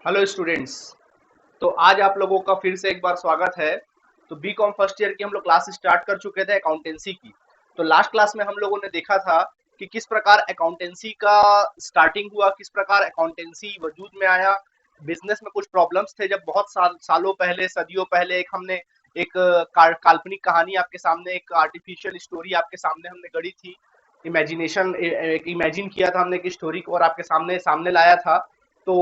Hello students. तो आज आप लोगों का फिर से एक बार स्वागत है। तो बी कॉम फर्स्ट ईयर की हम लोग क्लास स्टार्ट कर चुके थे अकाउंटेंसी की। तो लास्ट क्लास में हम लोगों ने देखा था कि किस प्रकार अकाउंटेंसी का स्टार्टिंग हुआ, किस प्रकार अकाउंटेंसी वजूद में आया। बिजनेस में कुछ प्रॉब्लम्स थे जब बहुत सालों पहले, सदियों पहले एक हमने एक काल्पनिक कहानी आपके सामने, एक आर्टिफिशियल स्टोरी आपके सामने हमने गढ़ी थी। इमेजिनेशन एक इमेजिन किया था हमने कि स्टोरी को, और आपके सामने सामने लाया था। तो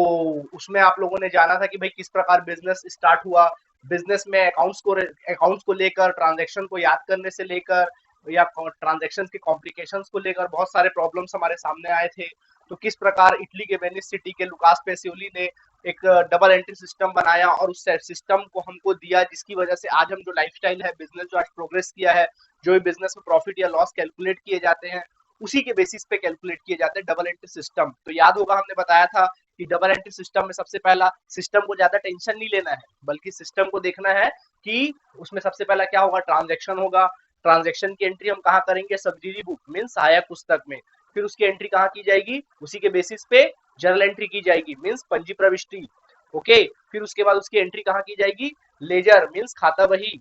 उसमें आप लोगों ने जाना था कि भाई किस प्रकार बिजनेस स्टार्ट हुआ। बिजनेस में अकाउंट्स को लेकर, ट्रांजैक्शन को याद करने से लेकर, या ट्रांजैक्शन के कॉम्प्लिकेशंस को लेकर बहुत सारे प्रॉब्लम्स हमारे सामने आए थे। तो किस प्रकार इटली के वेनिस सिटी के लुकास पेसियोली ने एक डबल एंट्री सिस्टम बनाया और उस सिस्टम को हमको दिया, जिसकी वजह से आज हम जो लाइफस्टाइल है, बिजनेस जो आज प्रोग्रेस किया है, जो भी बिजनेस में प्रॉफिट या लॉस कैलकुलेट किए जाते हैं, उसी के बेसिस पे कैलकुलेट किए जाते हैं डबल एंट्री सिस्टम। तो याद होगा हमने बताया था कि डबल एंट्री सिस्टम में सबसे पहला सिस्टम को ज्यादा टेंशन नहीं लेना है, बल्कि सिस्टम को देखना है कि उसमें सबसे पहला क्या होगा, ट्रांजैक्शन होगा। ट्रांजैक्शन की एंट्री हम कहाँ करेंगे, सब्सिडी बुक मीन सहायक पुस्तक में। फिर उसकी एंट्री कहाँ की जाएगी, उसी के बेसिस पे जर्नल एंट्री की जाएगी मीन्स पंजी प्रविष्टि। ओके। फिर उसके बाद उसकी एंट्री कहाँ की जाएगी, लेजर मीन्स खाता बही।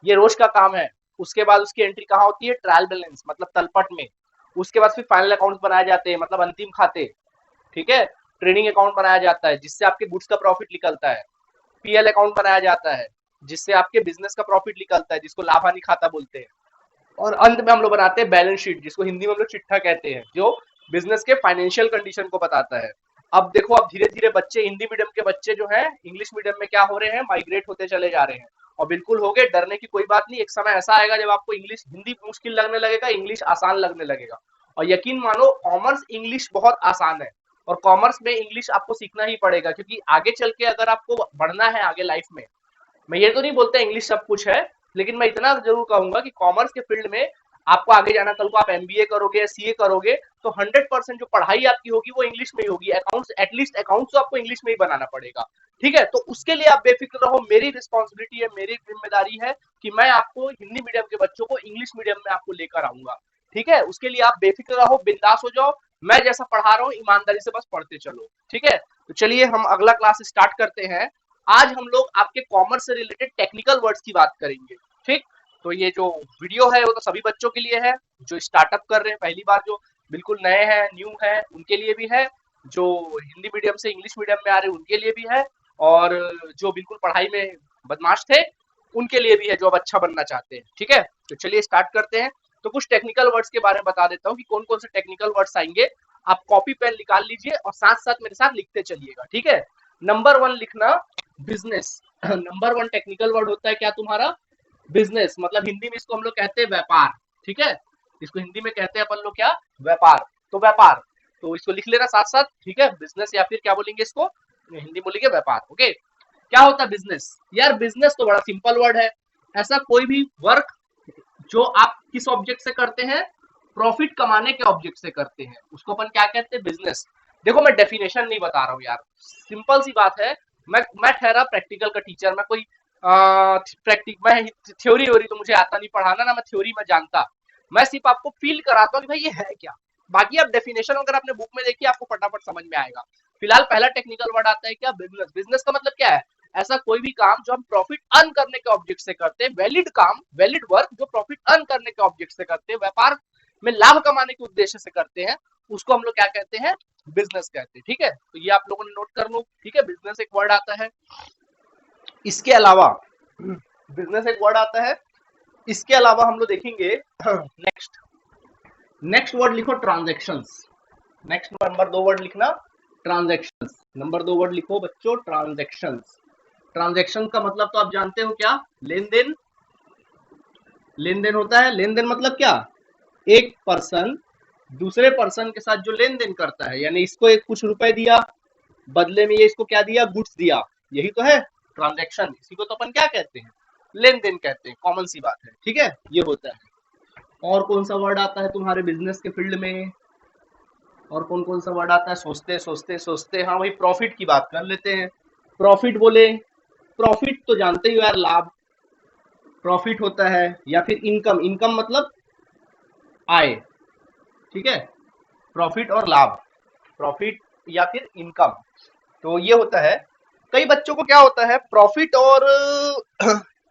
ये रोज का काम है। उसके बाद उसकी एंट्री कहाँ होती है, ट्रायल बैलेंस मतलब तलपट में। उसके बाद फिर फाइनल अकाउंट्स बनाए जाते हैं, मतलब अंतिम खाते। ठीक है। ट्रेडिंग अकाउंट बनाया जाता है जिससे आपके गुड्स का प्रॉफिट निकलता है। पीएल अकाउंट बनाया जाता है जिससे आपके बिजनेस का प्रॉफिट निकलता है, जिसको लाभ हानि खाता बोलते हैं। और अंत में हम लोग बनाते हैं बैलेंस शीट, जिसको हिंदी में हम लोग चिट्ठा कहते हैं, जो बिजनेस के फाइनेंशियल कंडीशन को बताता है। अब देखो, अब धीरे धीरे बच्चे, हिंदी मीडियम के बच्चे जो है, इंग्लिश मीडियम में क्या हो रहे हैं, माइग्रेट होते चले जा रहे हैं। और बिल्कुल हो गए, डरने की कोई बात नहीं। एक समय ऐसा आएगा जब आपको इंग्लिश, हिंदी मुश्किल लगने लगेगा, इंग्लिश आसान लगने लगेगा। और यकीन मानो, कॉमर्स इंग्लिश बहुत आसान है। और कॉमर्स में इंग्लिश आपको सीखना ही पड़ेगा, क्योंकि आगे चल के अगर आपको बढ़ना है आगे लाइफ में, मैं ये तो नहीं बोलता इंग्लिश सब कुछ है, लेकिन मैं इतना जरूर कहूंगा कि कॉमर्स के फील्ड में आपको आगे जाना, कल को आप एमबीए करोगे, सीए करोगे, तो 100% जो पढ़ाई आपकी होगी वो इंग्लिश में ही होगी। अकाउंट्स, एटलीस्ट अकाउंट्स तो आपको इंग्लिश में ही बनाना पड़ेगा। ठीक है। तो उसके लिए आप बेफिक्र रहो, मेरी रिस्पॉन्सिबिलिटी है, मेरी जिम्मेदारी है कि मैं आपको हिंदी मीडियम के बच्चों को इंग्लिश मीडियम में आपको लेकर आऊंगा। ठीक है। उसके लिए आप बेफिक्र रहो, बिंदास हो जाओ। मैं जैसा पढ़ा रहा हूँ ईमानदारी से बस पढ़ते चलो। ठीक है। तो चलिए हम अगला क्लास स्टार्ट करते हैं। आज हम लोग आपके कॉमर्स से रिलेटेड टेक्निकल वर्ड्स की बात करेंगे। ठीक। तो ये जो वीडियो है वो तो सभी बच्चों के लिए है, जो स्टार्टअप कर रहे हैं पहली बार, जो बिल्कुल नए हैं, न्यू है, उनके लिए भी है। जो हिंदी मीडियम से इंग्लिश मीडियम में आ रहे हैं उनके लिए भी है। और जो बिल्कुल पढ़ाई में बदमाश थे उनके लिए भी है, जो अब अच्छा बनना चाहते हैं। ठीक है। तो चलिए स्टार्ट करते हैं। तो कुछ टेक्निकल वर्ड्स के बारे में बता देता हूँ कि कौन कौन से टेक्निकल वर्ड्स आएंगे। आप कॉपी पेन निकाल लीजिए और साथ साथ मेरे साथ लिखते चलिएगा। ठीक है। नंबर 1 लिखना, बिजनेस। नंबर 1 टेक्निकल वर्ड होता है क्या तुम्हारा, बिजनेस। मतलब हिंदी में इसको हम लोग कहते हैं व्यापार। ठीक है। इसको हिंदी में कहते हैं अपन लोग क्या, व्यापार। तो व्यापार, तो इसको लिख लेना साथ साथ। ठीक है। बिजनेस, या फिर क्या बोलेंगे इसको, हिंदी बोलेंगे व्यापार। ओके। क्या होता है बिजनेस यार, बिजनेस तो बड़ा सिंपल वर्ड है। ऐसा कोई भी वर्क जो आप किस ऑब्जेक्ट से करते हैं, प्रॉफिट कमाने के ऑब्जेक्ट से करते हैं, उसको अपन क्या कहते हैं, बिजनेस। देखो मैं डेफिनेशन नहीं बता रहा हूँ यार, सिंपल सी बात है। मैं ठहरा प्रैक्टिकल का टीचर, मैं कोई मैं थ्योरी वोरी तो मुझे आता नहीं पढ़ाना ना, मैं थ्योरी में जानता। मैं सिर्फ आपको फील कराता हूँ कि भाई ये है क्या। बाकी आप डेफिनेशन अगर अपने बुक में देखिए आपको फटाफट समझ में आएगा। फिलहाल पहला टेक्निकल वर्ड आता है क्या, बिजनेस। बिजनेस का मतलब क्या है, ऐसा कोई भी काम जो हम प्रॉफिट अर्न करने के ऑब्जेक्ट से करते हैं, वैलिड काम, वैलिड वर्क जो प्रॉफिट अर्न करने के ऑब्जेक्ट से करते हैं, व्यापार में लाभ कमाने के उद्देश्य से करते हैं, उसको हम लोग क्या कहते हैं, बिजनेस कहते हैं। ठीक है। तो ये आप लोगों ने नोट कर लो। ठीक है। बिजनेस एक वर्ड आता है। इसके अलावा बिजनेस एक वर्ड आता है। इसके अलावा हम लोग देखेंगे नेक्स्ट, नेक्स्ट वर्ड लिखो ट्रांजेक्शंस। नेक्स्ट नंबर 2 वर्ड लिखना, ट्रांजेक्शंस। नंबर 2 वर्ड लिखो बच्चों, ट्रांजेक्शंस। ट्रांजेक्शन का मतलब तो आप जानते हो क्या, लेन देन। लेन देन होता है। लेन देन मतलब क्या, एक पर्सन दूसरे पर्सन के साथ जो लेन देन करता है, यानी इसको एक कुछ रुपए दिया, बदले में ये इसको क्या दिया, गुड्स दिया, यही तो है ट्रांजैक्शन। इसी को तो अपन क्या कहते हैं, लेन देन कहते हैं। कॉमन सी बात है। ठीक है। ये होता है। और कौन सा वर्ड आता है तुम्हारे बिजनेस के फील्ड में, और कौन कौन सा वर्ड आता है, सोचते सोचते सोचते, हाँ भाई प्रॉफिट की बात कर लेते हैं। प्रॉफिट बोले, प्रॉफिट तो जानते ही हो यार, लाभ। प्रॉफिट होता है, या फिर इनकम। इनकम मतलब आय। ठीक है। प्रॉफिट और लाभ, प्रॉफिट या फिर इनकम, तो ये होता है। कई बच्चों को क्या होता है, प्रॉफिट और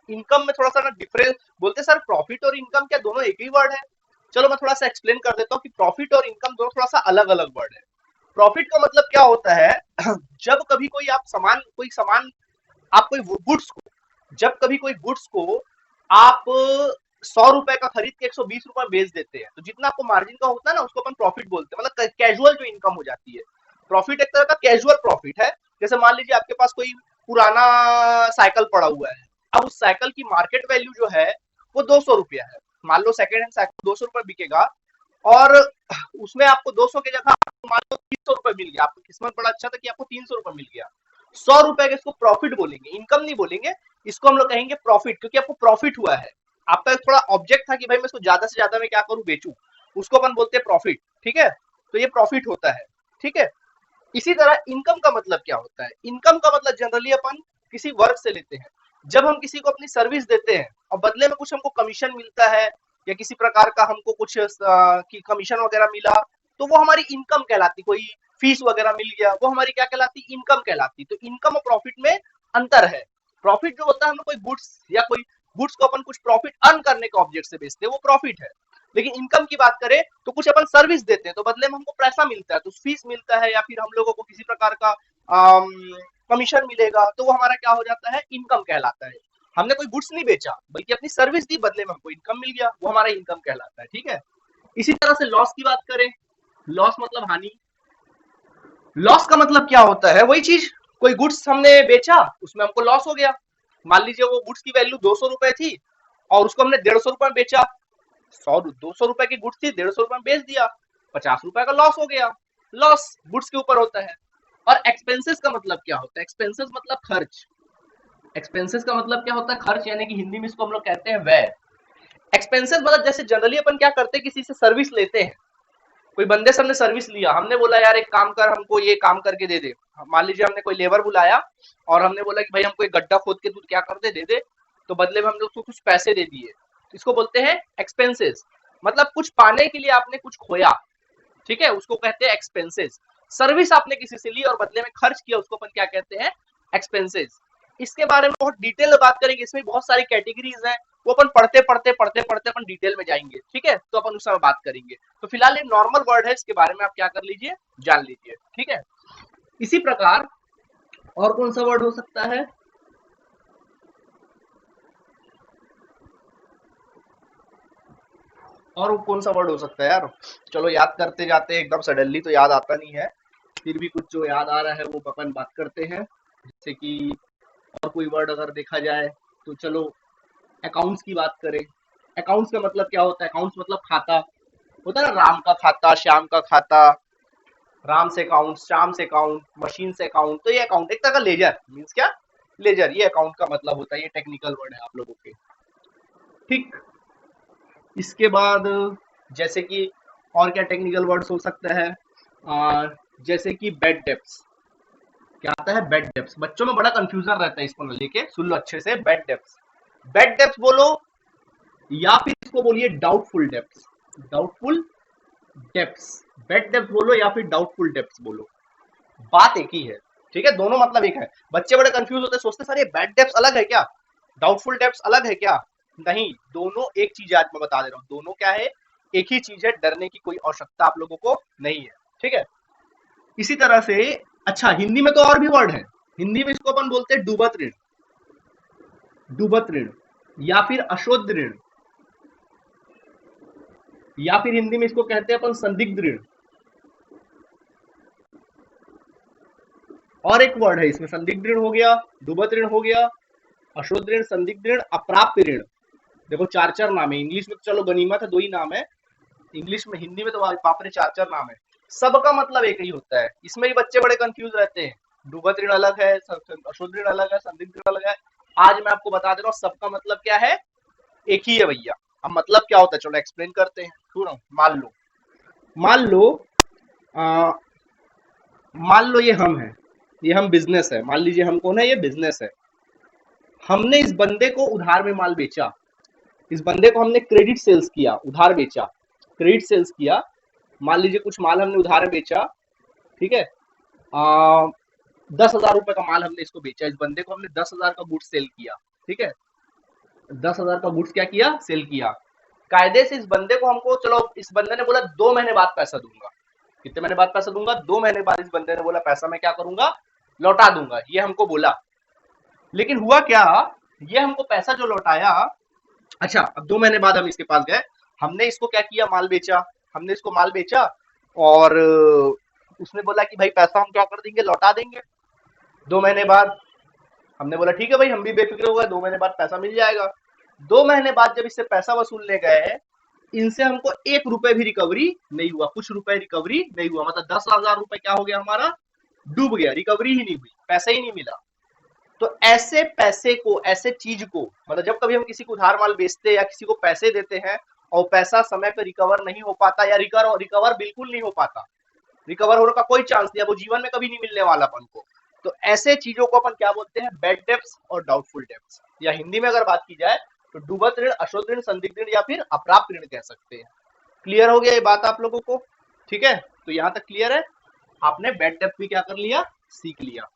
इनकम में थोड़ा सा ना डिफरेंस बोलते हैं, सर प्रॉफिट और इनकम क्या दोनों एक ही वर्ड है? चलो मैं थोड़ा सा एक्सप्लेन कर देता हूँ कि प्रॉफिट और इनकम दोनों थोड़ा सा अलग अलग वर्ड है। प्रॉफिट का मतलब क्या होता है, जब कभी कोई सामान आप कोई गुड्स को जब कभी कोई गुड्स को आप 100 रुपए का खरीद के 120 रुपए बेच देते हैं, तो जितना आपको मार्जिन का होता है ना, उसको अपन प्रॉफिट बोलते हैं, मतलब कैजुअल जो इनकम हो जाती है। प्रॉफिट एक तरह का कैजुअल प्रॉफिट है। जैसे मान लीजिए आपके पास कोई पुराना साइकिल पड़ा हुआ है, अब उस साइकिल की मार्केट वैल्यू जो है वो 200 रुपया है। मान लो सेकेंड हैंड साइकिल 200 रुपए बिकेगा, और उसमें आपको 200 की जगह मान लो 300 रुपए मिल गया, आपकी किस्मत बड़ा अच्छा था कि आपको 300 रुपए मिल गया। 100 रुपए के इसको प्रॉफिट बोलेंगे, इनकम नहीं बोलेंगे। इसको हम लोग कहेंगे प्रॉफिट, क्योंकि आपको प्रॉफिट हुआ है। आपका थोड़ा ऑब्जेक्ट था कि भाई मैं इसको ज्यादा से ज्यादा में क्या करूं, बेचूं, उसको अपन बोलते हैं प्रॉफिट। ठीक है, तो ये प्रॉफिट होता है। ठीक है, इसी तरह इनकम का मतलब क्या होता है, इनकम का मतलब जनरली अपन किसी वर्क से लेते हैं। जब हम किसी को अपनी सर्विस देते हैं और बदले में कुछ हमको कमीशन मिलता है, या किसी प्रकार का हमको कुछ की कमीशन वगैरह मिला, तो वो हमारी इनकम कहलाती। कोई फीस वगैरह मिल गया, वो हमारी क्या कहलाती, इनकम कहलाती। तो इनकम और प्रॉफिट में अंतर है। प्रॉफिट जो होता है, हम कोई गुड्स या कोई गुड्स को अपन कुछ प्रॉफिट अर्न करने के ऑब्जेक्ट से बेचते हैं, वो प्रॉफिट है। लेकिन इनकम की बात करें तो कुछ अपन सर्विस देते हैं, तो बदले में हमको पैसा मिलता है, तो फीस मिलता है, या फिर हम लोगों को किसी प्रकार का कमीशन मिलेगा, तो वो हमारा क्या हो जाता है, इनकम कहलाता है। हमने कोई गुड्स नहीं बेचा, बल्कि अपनी सर्विस दी, बदले में हमको इनकम मिल गया, वो हमारा इनकम कहलाता है। ठीक है, इसी तरह से लॉस की बात करें, लॉस मतलब हानि। लॉस का मतलब क्या होता है, वही चीज, कोई गुड्स हमने बेचा, उसमें हमको लॉस हो गया। मान लीजिए वो गुड्स की वैल्यू 200 रुपए थी, और उसको हमने 150 रुपए में बेचा। 200 रुपए की गुड्स थी, 150 रुपए में बेच दिया, 50 रुपए का लॉस हो गया। लॉस गुड्स के ऊपर होता है। और एक्सपेंसेस का मतलब क्या होता है, एक्सपेंसेस मतलब खर्च। एक्सपेंसेस का मतलब क्या होता है, खर्च, यानी कि हिंदी में इसको हम लोग कहते हैं व्यय। एक्सपेंसेस मतलब जैसे जनरली अपन क्या करते हैं, किसी से सर्विस लेते हैं, कोई बंदे से हमने सर्विस लिया, हमने बोला यार एक काम कर, हमको ये काम करके दे दे। मान लीजिए हमने कोई लेबर बुलाया, और हमने बोला कि भाई हमको एक गड्ढा खोद के तू क्या कर दे दे, तो बदले में हम लोग उसको कुछ पैसे दे दिए, इसको बोलते हैं एक्सपेंसेस। मतलब कुछ पाने के लिए आपने कुछ खोया, ठीक है, उसको कहते हैं एक्सपेंसेस। सर्विस आपने किसी से ली और बदले में खर्च किया, उसको अपन क्या कहते हैं, एक्सपेंसेस। इसके बारे में बहुत डिटेल में बात करेंगे, इसमें बहुत सारी कैटेगरीज हैं, वो अपन पढ़ते पढ़ते अपन डिटेल में जाएंगे। ठीक है, तो अपन उस समय बात करेंगे। तो फिलहाल ये नॉर्मल वर्ड है, इसके बारे में आप क्या कर लीजिए, जान लीजिए। ठीक है, इसी प्रकार और कौन सा वर्ड हो सकता है, और वो कौन सा वर्ड हो सकता है यार, चलो याद करते जाते हैं, एकदम सडनली तो याद आता नहीं है, फिर भी कुछ जो याद आ रहा है वो अपन बात करते हैं। जैसे कि और कोई वर्ड अगर देखा जाए, तो चलो अकाउंट्स की बात करें। अकाउंट्स का मतलब क्या होता है, अकाउंट्स मतलब खाता होता है ना, राम का खाता, श्याम का खाता, राम से अकाउंट, श्याम से अकाउंट, मशीन से अकाउंट। तो ये अकाउंट एक तरह का लेजर मीन्स क्या, लेजर, ये अकाउंट का मतलब होता है, ये टेक्निकल वर्ड है आप लोगों के। ठीक, इसके बाद जैसे कि और क्या टेक्निकल वर्ड्स हो सकता है, जैसे कि बेड डेप्स। क्या आता है, बेड डेप्स, बच्चों में बड़ा कंफ्यूजन रहता है इसको ना लेके, सुन लो अच्छे से। बेड डेप्स, बेड डेप्स बोलो, या फिर इसको बोलिए doubtful debts. Doubtful debts, bad debts बोलो या फिर डाउटफुल डेप्स बोलो, बात एक ही है। ठीक है, दोनों मतलब एक है। बच्चे बड़े कंफ्यूज होते हैं, सोचते सर ये बेड डेप्स अलग है क्या, डाउटफुल डेप्स अलग है क्या? नहीं, दोनों एक चीज है, आज मैं बता दे रहा हूँ, दोनों क्या है, एक ही चीज है, डरने की कोई आवश्यकता आप लोगों को नहीं है। ठीक है, इसी तरह से, अच्छा हिंदी में तो और भी वर्ड है। हिंदी में इसको अपन बोलते हैं डूबत ऋण, डूबत ऋण, या फिर अशुद्ध ऋण, या फिर हिंदी में इसको कहते हैं अपन संदिग्ध ऋण। और एक वर्ड है इसमें, संदिग्ध ऋण हो गया, डूबत ऋण हो गया, अशुद्ध ऋण, संदिग्ध ऋण, अप्राप्य ऋण। देखो चार चार नाम है, इंग्लिश में तो चलो गनीमत है, दो ही नाम है, इंग्लिश में, हिंदी में तो बाप रे चार चार नाम है। सबका मतलब एक ही होता है, इसमें भी बच्चे बड़े कंफ्यूज रहते हैं। डूबत ऋण अलग है, अशुद्ध ऋण अलग है, संदिग्ध ऋण अलग है। आज मैं आपको बता दे रहा हूँ सबका मतलब क्या है, एक ही है भैया। अब मतलब क्या होता है, चलो एक्सप्लेन करते हैं, सुनो। मान लो आ, मान लो ये हम है, ये हम बिजनेस है, मान लीजिए हम कौन है, ये बिजनेस है। हमने इस बंदे को उधार में माल बेचा, इस बंदे को हमने क्रेडिट सेल्स किया, उधार बेचा, क्रेडिट सेल्स किया। मान लीजिए कुछ माल हमने उधार में बेचा, ठीक है, 10,000 रुपए का माल हमने इसको बेचा, इस बंदे को हमने 10,000 का गुड्स सेल किया, ठीक है, 10,000 का गुड्स क्या किया, सेल किया। कायदे से इस बंदे को हमको, चलो इस बंदे ने बोला 2 महीने बाद पैसा दूंगा, कितने महीने बाद पैसा दूंगा, 2 महीने बाद इस बंदे ने बोला पैसा मैं क्या करूंगा, लौटा दूंगा, ये हमको बोला। लेकिन हुआ क्या, ये हमको पैसा जो लौटाया, अच्छा अब 2 महीने बाद हम इसके पास गए, हमने इसको क्या किया, माल बेचा, हमने इसको माल बेचा, और उसने बोला कि भाई पैसा हम क्या कर देंगे, लौटा देंगे 2 महीने बाद। हमने बोला ठीक है भाई, हम भी बेफिक्र हो गए, 2 महीने बाद पैसा मिल जाएगा। 2 महीने बाद जब इससे पैसा वसूलने गए, इनसे हमको 1 रुपए भी रिकवरी नहीं हुआ, कुछ रुपए रिकवरी नहीं हुआ, मतलब 10,000 रुपए क्या हो गया हमारा, डूब गया, रिकवरी ही नहीं हुई, पैसा ही नहीं मिला। तो ऐसे पैसे को, ऐसे चीज को, मतलब जब कभी हम किसी को उधार माल बेचते हैं या किसी को पैसे देते हैं और पैसा समय पे रिकवर नहीं हो पाता या रिकवर बिल्कुल नहीं हो पाता, रिकवर होने का कोई चांस नहीं है, वो जीवन में कभी नहीं मिलने वाला अपन को, तो ऐसे चीजों को अपन क्या बोलते हैं, बैड डेब्ट्स और डाउटफुल डेब्ट्स, या हिंदी में अगर बात की जाए तो डूबत ऋण, अशुद्ध ऋण, संदिग्ध ऋण या फिर अप्राप्त ऋण कह सकते हैं। क्लियर हो गया ये बात आप लोगों को, ठीक है, तो यहां तक क्लियर है, आपने बैड डेब्ट भी क्या कर लिया, सीख लिया।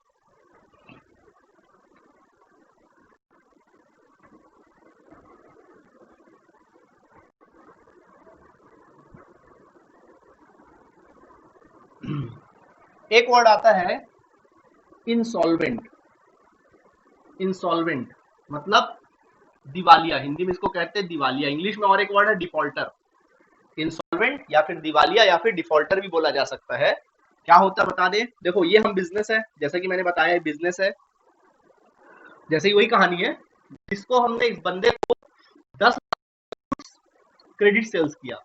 एक वर्ड आता है इंसॉल्वेंट, इंसॉल्वेंट मतलब दिवालिया, हिंदी में इसको कहते हैं दिवालिया, इंग्लिश में और एक वर्ड है डिफॉल्टर। इंसॉल्वेंट या फिर दिवालिया या फिर डिफॉल्टर भी बोला जा सकता है। क्या होता है बता दे, देखो ये हम बिजनेस है, जैसे कि मैंने बताया बिजनेस है, जैसे ही वही कहानी है, जिसको हमने, इस बंदे को 10 क्रेडिट सेल्स किया,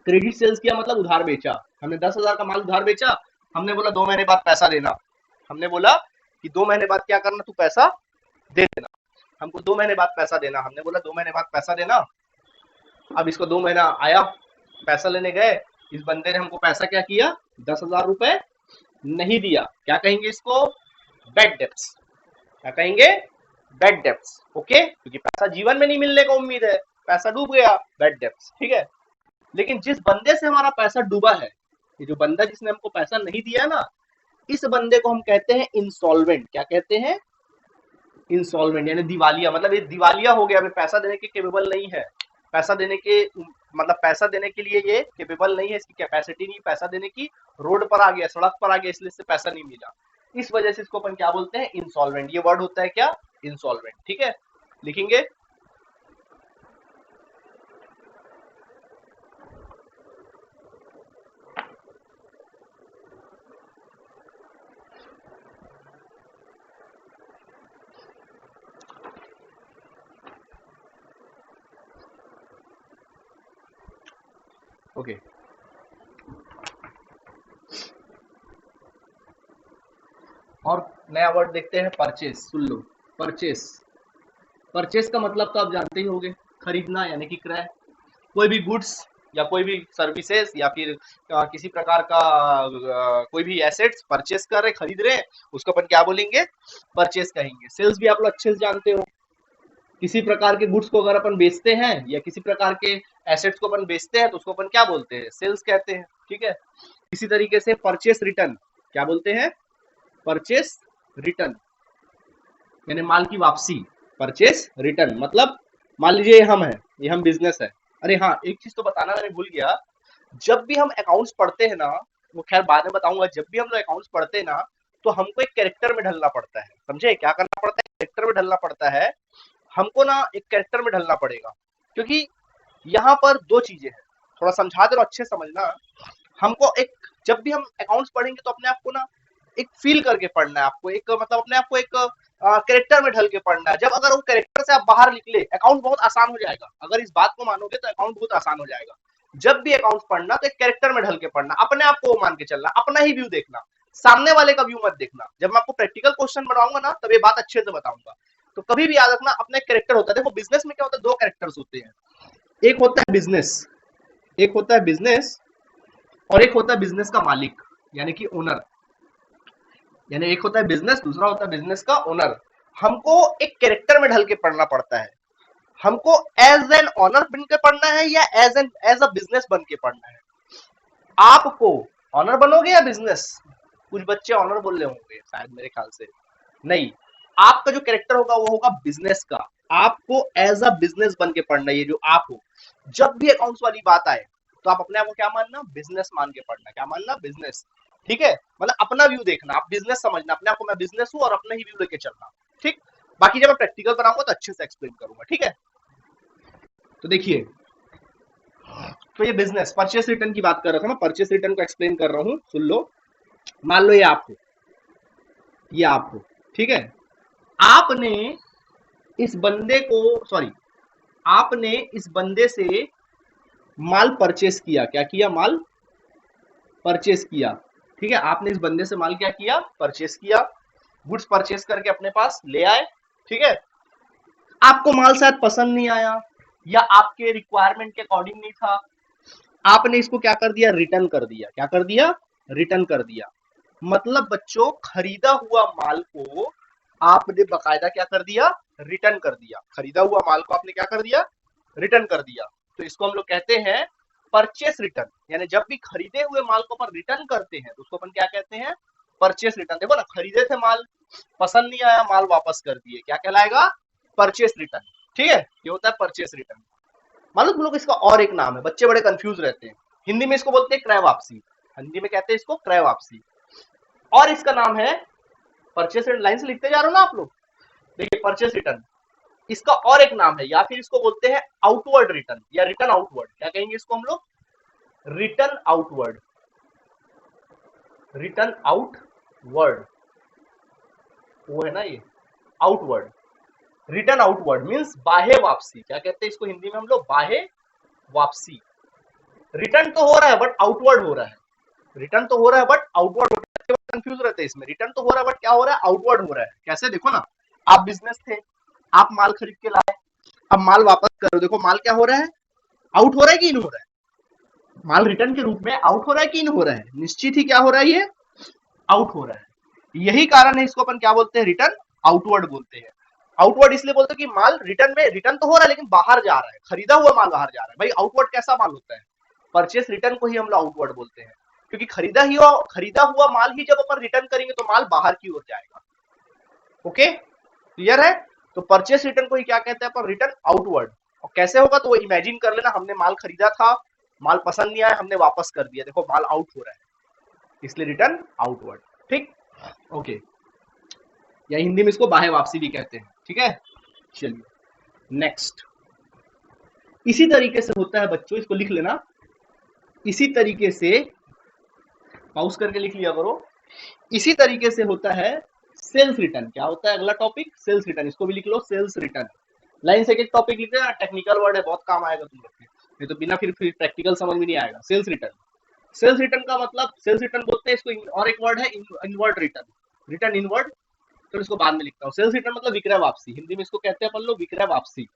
क्रेडिट सेल्स किया मतलब उधार बेचा, हमने 10,000 का माल उधार बेचा, हमने बोला 2 महीने बाद पैसा देना, हमने बोला कि 2 महीने बाद क्या करना, तू पैसा दे देना, हमको 2 महीने बाद पैसा देना, हमने बोला 2 महीने बाद पैसा देना। अब इसको 2 महीना आया, पैसा लेने गए, इस बंदे ने हमको पैसा क्या किया, 10,000 रुपए नहीं दिया, क्या कहेंगे इसको, बैड डेब्ट्स, क्या कहेंगे, बैड डेब्ट्स, ओके, क्योंकि पैसा जीवन में नहीं मिलने का उम्मीद है, पैसा डूब गया, बैड डेब्ट्स, ठीक है। लेकिन जिस बंदे से हमारा पैसा डूबा है, ये जो बंदा जिसने हमको पैसा नहीं दिया ना, इस बंदे को हम कहते हैं इंसॉल्वेंट, क्या कहते हैं, इंसॉल्वेंट, यानी दिवालिया, मतलब ये दिवालिया हो गया, अभी पैसा देने के केपेबल नहीं है, पैसा देने के, मतलब पैसा देने के लिए ये केपेबल नहीं है, इसकी कैपेसिटी नहीं पैसा देने की, रोड पर आ गया, सड़क पर आ गया, इसलिए इससे पैसा नहीं मिला, इस वजह से इसको अपन क्या बोलते हैं, इंसॉल्वेंट, ये वर्ड होता है क्या, इंसॉल्वेंट, ठीक है, लिखेंगे। ओके, और नया वर्ड देखते हैं, परचेस, सुन लो, परचेस, परचेस का मतलब तो आप जानते ही होंगे, खरीदना यानी कि क्रय, कोई भी गुड्स या कोई भी सर्विसेज या फिर किसी प्रकार का कोई भी एसेट्स परचेस कर रहे, खरीद रहे हैं, उसको अपन क्या बोलेंगे, परचेस कहेंगे। सेल्स भी आप लोग अच्छे से जानते हो, किसी प्रकार के गुड्स को अगर अपन बेचते हैं या किसी प्रकार के एसेट्स को अपन बेचते हैं तो उसको अपन क्या बोलते हैं, सेल्स कहते हैं, ठीक है। इसी तरीके से परचेस रिटर्न, क्या बोलते हैं, परचेस रिटर्न, यानी माल की वापसी, परचेस रिटर्न मतलब, मान लीजिए ये हम बिजनेस है, अरे हाँ एक चीज तो बताना मैंने भूल गया, जब भी हम अकाउंट्स पढ़ते हैं ना, वो खैर बाद में बताऊंगा, जब भी हम लोग अकाउंट्स पढ़ते हैं ना, तो हमको एक कैरेक्टर में ढलना पड़ता है, समझे, क्या करना पड़ता है, कैरेक्टर में ढलना पड़ता है, हमको ना एक कैरेक्टर में ढलना पड़ेगा, क्योंकि यहाँ पर दो चीजें हैं, थोड़ा समझा दे रहा हूं, अच्छे समझना, हमको एक, जब भी हम अकाउंट्स पढ़ेंगे तो अपने आप को ना एक फील करके पढ़ना है, आपको एक, मतलब अपने आप को एक कैरेक्टर में ढल के पढ़ना है, जब अगर वो कैरेक्टर से आप बाहर निकले, अकाउंट बहुत आसान हो जाएगा, अगर इस बात को मानोगे तो अकाउंट बहुत आसान हो जाएगा। जब भी अकाउंट पढ़ना तो एक कैरेक्टर में ढल के पढ़ना, अपने आप को मान के चलना, अपना ही व्यू देखना, सामने वाले का व्यू मत देखना, जब मैं आपको प्रैक्टिकल क्वेश्चन बनाऊंगा ना तब ये बात अच्छे से बताऊंगा, तो कभी भी याद रखना अपना एक कैरेक्टर होता है, देखो बिजनेस में क्या होता है, दो कैरेक्टर्स होते हैं, एक होता है बिजनेस, एक होता है बिजनेस, और एक होता है बिजनेस का मालिक, यानी कि ओनर, यानी एक होता है बिजनेस, दूसरा होता है बिजनेस का ओनर। हमको एक कैरेक्टर में ढल के पढ़ना पड़ता है, हमको एज एन ऑनर बन के पढ़ना है या एज अ बिजनेस बन के पढ़ना है, आपको ऑनर बनोगे या बिजनेस, कुछ बच्चे ऑनर बोल रहे होंगे शायद, मेरे ख्याल से नहीं। आपका जो कैरेक्टर होगा वो होगा बिजनेस का। आपको एज अ बिजनेस बन के पढ़ना है, ये जो आप हो। जब भी अकाउंट्स वाली बात आए तो आप अपने आप को क्या मानना, बिजनेस मान के पढ़ना। क्या मानना, बिजनेस। ठीक है, मतलब अपना व्यू देखना, आप बिजनेस समझना अपने आप को, मैं बिजनेस हूं और अपना ही व्यू लेके चलना। ठीक, बाकी जब मैं प्रैक्टिकल बनाऊंगा तो अच्छे से एक्सप्लेन करूंगा। ठीक है, तो देखिए, तो ये बिजनेस परचेस रिटर्न की बात कर रहा था, मैं परचेस रिटर्न को एक्सप्लेन कर रहा हूं, सुन लो। मान लो ये आप हो, ये आप हो, ठीक है। आपने इस बंदे को, सॉरी, आपने इस बंदे से माल परचेस किया। क्या किया, माल परचेस किया। ठीक है, आपने इस बंदे से माल क्या किया, परचेस किया। गुड्स परचेस करके अपने पास ले आए। ठीक है, आपको माल शायद पसंद नहीं आया या आपके रिक्वायरमेंट के अकॉर्डिंग नहीं था, आपने इसको क्या कर दिया, रिटर्न कर दिया। क्या कर दिया, रिटर्न कर दिया। मतलब बच्चों, खरीदा हुआ माल को आपने बकायदा क्या कर दिया, रिटर्न कर दिया। खरीदा हुआ माल को आपने क्या कर दिया, रिटर्न कर दिया। तो इसको हम लोग कहते हैं परचेस रिटर्न। यानी जब भी खरीदे हुए माल को अपन रिटर्न करते हैं तो उसको अपन क्या कहते हैं, परचेस रिटर्न। देखो ना, खरीदे थे माल, पसंद नहीं आया, माल वापस कर दिए, क्या कहलाएगा, परचेस रिटर्न। ठीक है, ये होता है परचेस रिटर्न। मालूम तुम लोग, इसका और एक नाम है, बच्चे बड़े कंफ्यूज रहते हैं। हिंदी में इसको बोलते हैं क्रय वापसी। हिंदी में कहते हैं इसको क्रय वापसी। और इसका नाम है परचेस रिटर्न। लाइन से लिखते जा रहे हो ना आप लोग, देखिए परचेस रिटर्न। इसका और एक नाम है, या फिर इसको बोलते हैं आउटवर्ड रिटर्न या रिटर्न आउटवर्ड। क्या कहेंगे इसको हम लोग, रिटर्न आउटवर्ड। रिटर्न आउटवर्ड, वो है ना ये आउटवर्ड। रिटर्न आउटवर्ड मींस बाह्य वापसी। क्या कहते हैं इसको हिंदी में हम लोग, बाह्य वापसी। रिटर्न तो हो रहा है बट आउटवर्ड हो रहा है। रिटर्न तो हो रहा है बट आउटवर्ड हो रहा है। कंफ्यूज रहते हैं इसमें। रिटर्न तो हो रहा है बट क्या हो रहा है, आउटवर्ड हो रहा है। कैसे, देखो ना, आप बिजनेस थे, आप माल खरीद के लाए, अब माल वापस करो, देखो माल क्या हो रहा है, आउट हो रहा है कि इन हो रहा है। माल रिटर्न के रूप में आउट हो रहा है कि इन हो रहा है, निश्चित ही क्या हो रहा है, ये आउट हो रहा है। यही कारण है इसको अपन क्या बोलते हैं, रिटर्न आउटवर्ड बोलते हैं। आउटवर्ड इसलिए बोलते हैं कि माल रिटर्न में, रिटर्न तो हो रहा है लेकिन बाहर जा रहा है, खरीदा हुआ माल बाहर जा रहा है। भाई आउटवर्ड कैसा माल होता है, परचेस रिटर्न को ही हम लोग आउटवर्ड बोलते हैं। क्योंकि खरीदा हुआ माल ही जब अपन रिटर्न करेंगे तो माल बाहर की ओर जाएगा। ओके, क्लियर है। तो परचेस रिटर्न को ही क्या कहते हैं अपन, रिटर्न आउटवर्ड। और कैसे होगा तो वो इमेजिन कर लेना, हमने माल खरीदा था, माल पसंद नहीं आया, हमने वापस कर दिया, देखो माल आउट हो रहा है, इसलिए रिटर्न आउटवर्ड। ठीक, ओके, या हिंदी में इसको बाह्य वापसी भी कहते हैं। ठीक है, चलिए नेक्स्ट। इसी तरीके से होता है बच्चों, इसको लिख लेना, इसी तरीके से पाउस करके लिख लिया करो। इसी तरीके से होता है सेल्स रिटर्न। क्या होता है अगला टॉपिक, सेल्स रिटर्न। इसको भी लिख लो, सेल्स रिटर्न। लाइन से एक टॉपिक लिख देना, टेक्निकल वर्ड है, बहुत काम आएगा तुम लोग के, नहीं तो बिना फिर प्रैक्टिकल समझ में नहीं आएगा। सेल्स रिटर्न, सेल्स रिटर्न का मतलब, सेल्स रिटर्न बोलते हैं इसको, और एक वर्ड है इनवर्ड रिटर्न, रिटर्न इनवर्ड। तो इसको बाद में लिखता हूँ। सेल्स रिटर्न मतलब विक्रय वापसी, हिंदी में इसको कहते हैं अपन लोग विक्रय वापसी।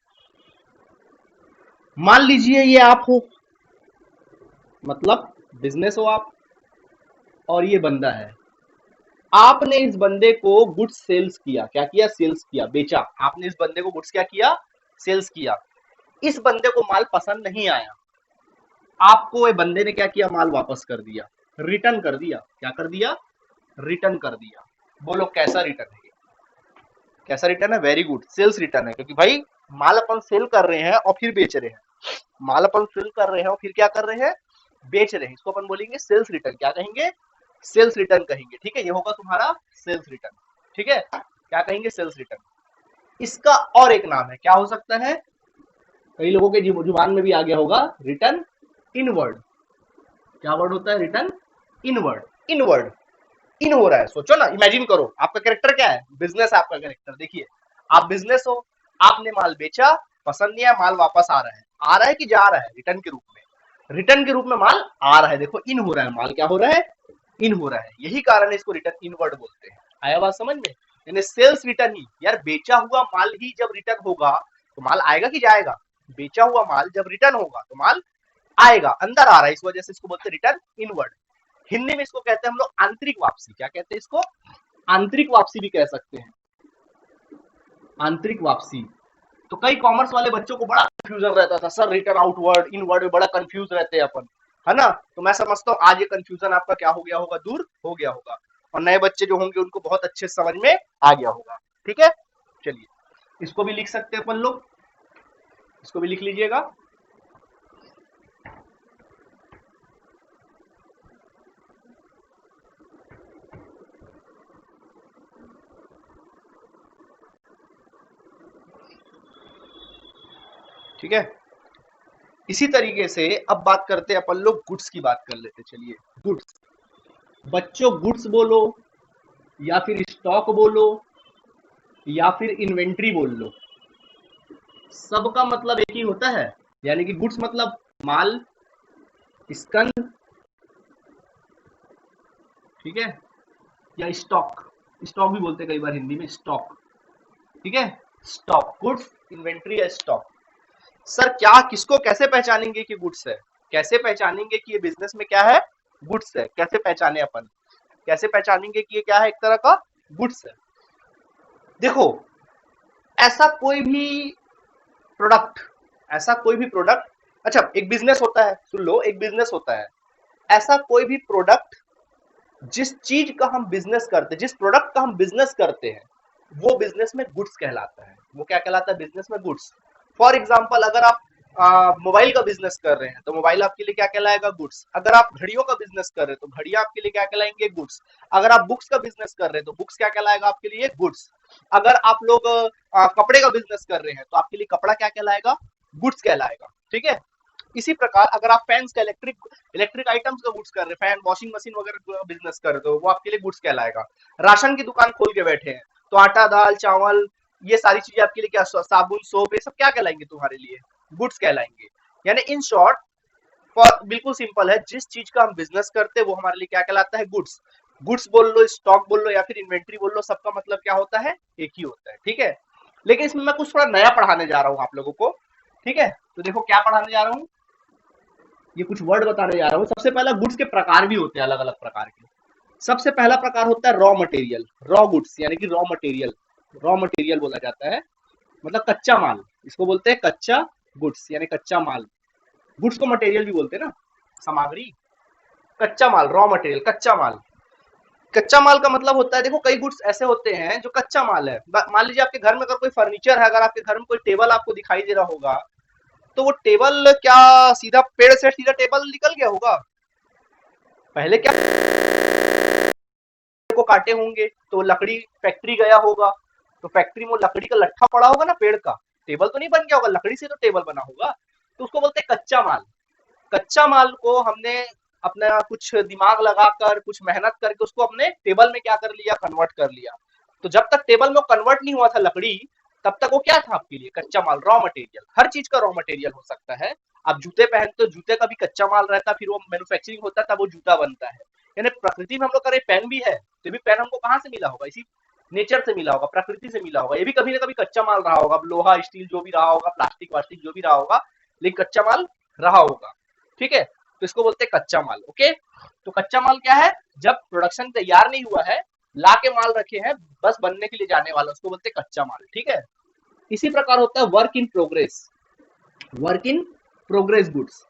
मान लीजिए ये आप हो, मतलब बिजनेस हो आप, और ये बंदा है। आपने इस बंदे को गुड्स सेल्स किया। क्या किया, सेल्स किया, बेचा। आपने इस बंदे को गुड्स क्या किया, सेल्स किया। इस बंदे को माल पसंद नहीं आया, आपको ये बंदे ने क्या किया, माल वापस कर दिया, रिटर्न कर दिया। क्या कर दिया, रिटर्न कर दिया। बोलो कैसा रिटर्न है, कैसा रिटर्न है, वेरी गुड, सेल्स रिटर्न है। क्योंकि भाई माल अपन सेल कर रहे हैं और फिर बेच रहे हैं, माल अपन सेल कर रहे हैं और फिर क्या कर रहे हैं, बेच रहे हैं, इसको अपन बोलेंगे सेल्स रिटर्न। क्या कहेंगे, सेल्स रिटर्न कहेंगे। ठीक है, ये होगा तुम्हारा सेल्स रिटर्न। ठीक है, क्या कहेंगे, सेल्स रिटर्न। इसका और एक नाम है, क्या हो सकता है, कई लोगों के जुबान में भी आ गया होगा, रिटर्न इनवर्ड। क्या वर्ड होता है, रिटर्न इनवर्ड। इनवर्ड, इन हो रहा है, सोचो ना, इमेजिन करो, आपका कैरेक्टर क्या है, बिजनेस है आपका कैरेक्टर। देखिए आप बिजनेस हो, आपने माल बेचा, पसंद नहीं है, माल वापस आ रहा है कि जा रहा है, रिटर्न के रूप में, रिटर्न के रूप में माल आ रहा है। देखो इन हो रहा है, माल क्या हो रहा है, इन हो रहा है। यही कारण है इसको रिटर्न इनवर्ड बोलते हैं। आया बात समझ में, यानी सेल्स रिटर्न ही, यार बेचा हुआ माल ही जब रिटर्न होगा तो माल आएगा कि जाएगा, बेचा हुआ माल जब रिटर्न होगा तो माल आएगा, अंदर आ रहा है, इस वजह से इसको बोलते हैं रिटर्न इनवर्ड। हिंदी में इसको कहते हैं हम लोग आंतरिक वापसी। क्या कहते हैं इसको, आंतरिक वापसी भी कह सकते हैं, आंतरिक वापसी। तो कई कॉमर्स वाले बच्चों को बड़ा कंफ्यूजन रहता था, सर रिटर्न आउटवर्ड इनवर्ड में बड़ा कंफ्यूज रहते हैं अपन, है ना। तो मैं समझता हूँ आज ये कंफ्यूजन आपका क्या हो गया होगा, दूर हो गया होगा। और नए बच्चे जो होंगे उनको बहुत अच्छे से समझ में आ गया होगा। ठीक है, चलिए इसको भी लिख सकते हैं अपन लोग, इसको भी लिख लीजिएगा। ठीक है, इसी तरीके से अब बात करते हैं अपन लोग गुड्स की बात कर लेते हैं। चलिए गुड्स, बच्चों गुड्स बोलो या फिर स्टॉक बोलो या फिर इन्वेंट्री बोल लो, सबका मतलब एक ही होता है। यानी कि गुड्स मतलब माल, स्कंद, ठीक है, या स्टॉक, स्टॉक भी बोलते हैं कई बार हिंदी में, स्टॉक। ठीक है, स्टॉक, गुड्स, इन्वेंट्री या स्टॉक। सर क्या, किसको कैसे पहचानेंगे कि गुड्स है, कैसे पहचानेंगे कि ये बिजनेस में क्या है, गुड्स है, कैसे पहचाने अपन, कैसे पहचानेंगे कि ये क्या है, एक तरह का गुड्स है। देखो, ऐसा कोई भी प्रोडक्ट, ऐसा कोई भी प्रोडक्ट, अच्छा एक बिजनेस होता है, सुन लो, एक बिजनेस होता है, ऐसा कोई भी प्रोडक्ट जिस चीज का हम बिजनेस करते हैं, जिस प्रोडक्ट का हम बिजनेस करते हैं, वो बिजनेस में गुड्स कहलाता है। वो क्या कहलाता है, बिजनेस में गुड्स। फॉर एग्जाम्पल, अगर आप मोबाइल का बिजनेस कर रहे हैं तो मोबाइल आपके लिए क्या कहलाएगा, गुड्स। अगर आप घड़ियों का बिजनेस कर रहे हैं तो घड़ियां आपके लिए क्या कहलाएंगे, गुड्स। अगर आप बुक्स का बिजनेस कर रहे हैं तो बुक्स क्या कहलाएगा आपके लिए, गुड्स। अगर आप लोग कपड़े का बिजनेस कर रहे हैं तो आपके लिए कपड़ा क्या कहलाएगा, गुड्स कहलाएगा। ठीक है, इसी प्रकार अगर आप फैंस का, इलेक्ट्रिक इलेक्ट्रिक आइटम्स का गुड्स कर रहे हैं, फैन, वॉशिंग मशीन वगैरह बिजनेस कर रहे हो, वो आपके लिए गुड्स कहलाएगा। राशन की दुकान खोल के बैठे हैं तो आटा, दाल, चावल, ये सारी चीजें आपके लिए क्या, साबुन, सोप, ये सब क्या कहलाएंगे तुम्हारे लिए, गुड्स कहलाएंगे। यानी इन शॉर्ट, बिल्कुल सिंपल है, जिस चीज का हम बिजनेस करते हैं वो हमारे लिए क्या कहलाता है, गुड्स। गुड्स बोल लो, स्टॉक बोल लो या फिर इन्वेंट्री बोल लो, सबका मतलब क्या होता है, एक ही होता है। ठीक है, लेकिन इसमें मैं कुछ थोड़ा नया पढ़ाने जा रहा हूँ आप लोगों को। ठीक है, तो देखो क्या पढ़ाने जा रहा हूँ, ये कुछ वर्ड बताने जा रहा हूँ। सबसे पहला, गुड्स के प्रकार भी होते हैं अलग अलग प्रकार के। सबसे पहला प्रकार होता है रॉ मटेरियल, रॉ गुड्स, यानी कि रॉ मटेरियल, रॉ मटेरियल बोला जाता है, मतलब कच्चा माल, इसको बोलते हैं कच्चा गुड्स, यानी कच्चा माल। गुड्स को मटेरियल भी बोलते हैं ना, सामग्री। कच्चा माल, रॉ मटेरियल, कच्चा माल। कच्चा माल का मतलब होता है, देखो कई गुड्स ऐसे होते हैं जो कच्चा माल है। मान लीजिए आपके घर में अगर कोई फर्नीचर है, अगर आपके घर में कोई टेबल आपको दिखाई दे रहा होगा, तो वो टेबल क्या सीधा पेड़ से सीधा टेबल निकल गया होगा, पहले क्या को काटे होंगे तो लकड़ी फैक्ट्री गया होगा, तो फैक्ट्री में वो लकड़ी का लट्ठा पड़ा होगा ना पेड़ का, टेबल तो नहीं बन गया होगा, लकड़ी से तो टेबल बना होगा। तो उसको बोलते हैं कच्चा माल। कच्चा माल को हमने अपना कुछ दिमाग लगाकर, कुछ मेहनत करके उसको अपने टेबल में क्या कर लिया, कन्वर्ट कर लिया। तो जब तक टेबल में कन्वर्ट नहीं हुआ था लकड़ी, तब तक वो क्या था आपके लिए, कच्चा माल, रॉ मटेरियल। हर चीज का रॉ मटेरियल हो सकता है। आप जूते पहनते हो, जूते का भी कच्चा माल रहता है, फिर वो मैन्युफैक्चरिंग होता है, तब वो जूता बनता है। यानी प्रकृति में हम लोग का पेन भी है, तो भी पेन हमको कहाँ से मिला होगा, इसी नेचर से मिला होगा, प्रकृति से मिला होगा। ये भी कभी ना कभी कच्चा माल रहा होगा, लोहा, स्टील जो भी रहा होगा, प्लास्टिक वास्टिक जो भी रहा होगा, लेकिन कच्चा माल रहा होगा। ठीक है, तो इसको बोलते हैं कच्चा माल। ओके, तो कच्चा माल क्या है, जब प्रोडक्शन तैयार नहीं हुआ है, ला के माल रखे हैं, बस बनने के लिए जाने वाला, उसको बोलते हैं कच्चा माल। ठीक है, इसी प्रकार होता है work in progress, work in progress goods,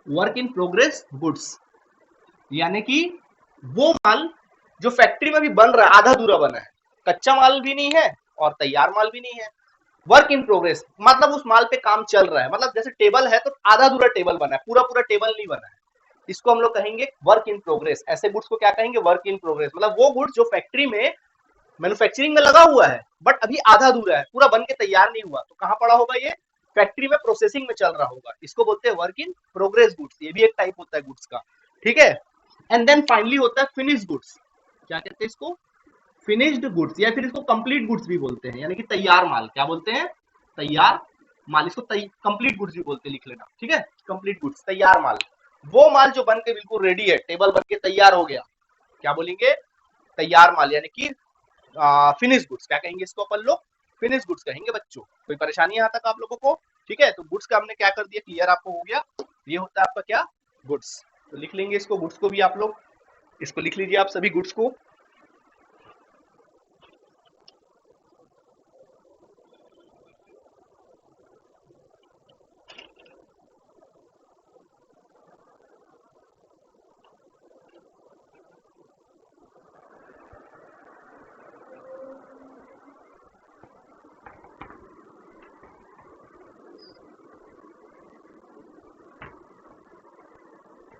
work in progress goods, यानी कि वो माल जो फैक्ट्री में भी बन रहा है, आधा अधूरा बना है, कच्चा माल भी नहीं है और तैयार माल भी नहीं है। वर्क इन प्रोग्रेस मतलब उस माल पे काम चल रहा है, मतलब जैसे टेबल है तो आधा अधूरा टेबल बना है, पूरा पूरा टेबल नहीं बना है, इसको हम लोग कहेंगे वर्क इन प्रोग्रेस। ऐसे गुड्स को क्या कहेंगे, वर्क इन प्रोग्रेस। मतलब वो गुड्स जो फैक्ट्री में मैन्युफैक्चरिंग में लगा हुआ है, बट अभी आधा अधूरा है, पूरा बन के तैयार नहीं हुआ, तो कहाँ पड़ा होगा, ये फैक्ट्री में प्रोसेसिंग में चल रहा होगा, इसको बोलते हैं वर्क इन प्रोग्रेस गुड्स। ये भी एक टाइप होता है गुड्स का। ठीक है, एंड देन फाइनली होता है फिनिश गुड्स। क्या कहते हैं इसको, फिनिश्ड गुड्स, या फिर इसको कंप्लीट गुड्स भी बोलते हैं, यानी कि तैयार माल। क्या बोलते हैं, तैयार माल, इसको कंप्लीट गुड्स भी बोलते हैं, लिख लेना। ठीक है, कंप्लीट गुड्स, तैयार माल, वो माल जो बन के बिल्कुल रेडी है, टेबल बन के तैयार हो गया, क्या बोलेंगे, तैयार माल, यानी कि फिनिश गुड्स। क्या कहेंगे इसको अपन लोग, फिनिश गुड्स कहेंगे बच्चों। कोई परेशानी यहाँ तक आप लोगों को, ठीक है, तो गुड्स का हमने क्या कर दिया, क्लियर आपको हो गया, ये होता है आपका क्या, गुड्स। तो लिख लेंगे इसको, गुड्स को भी आप लोग, इसको लिख लीजिए आप सभी गुड्स को।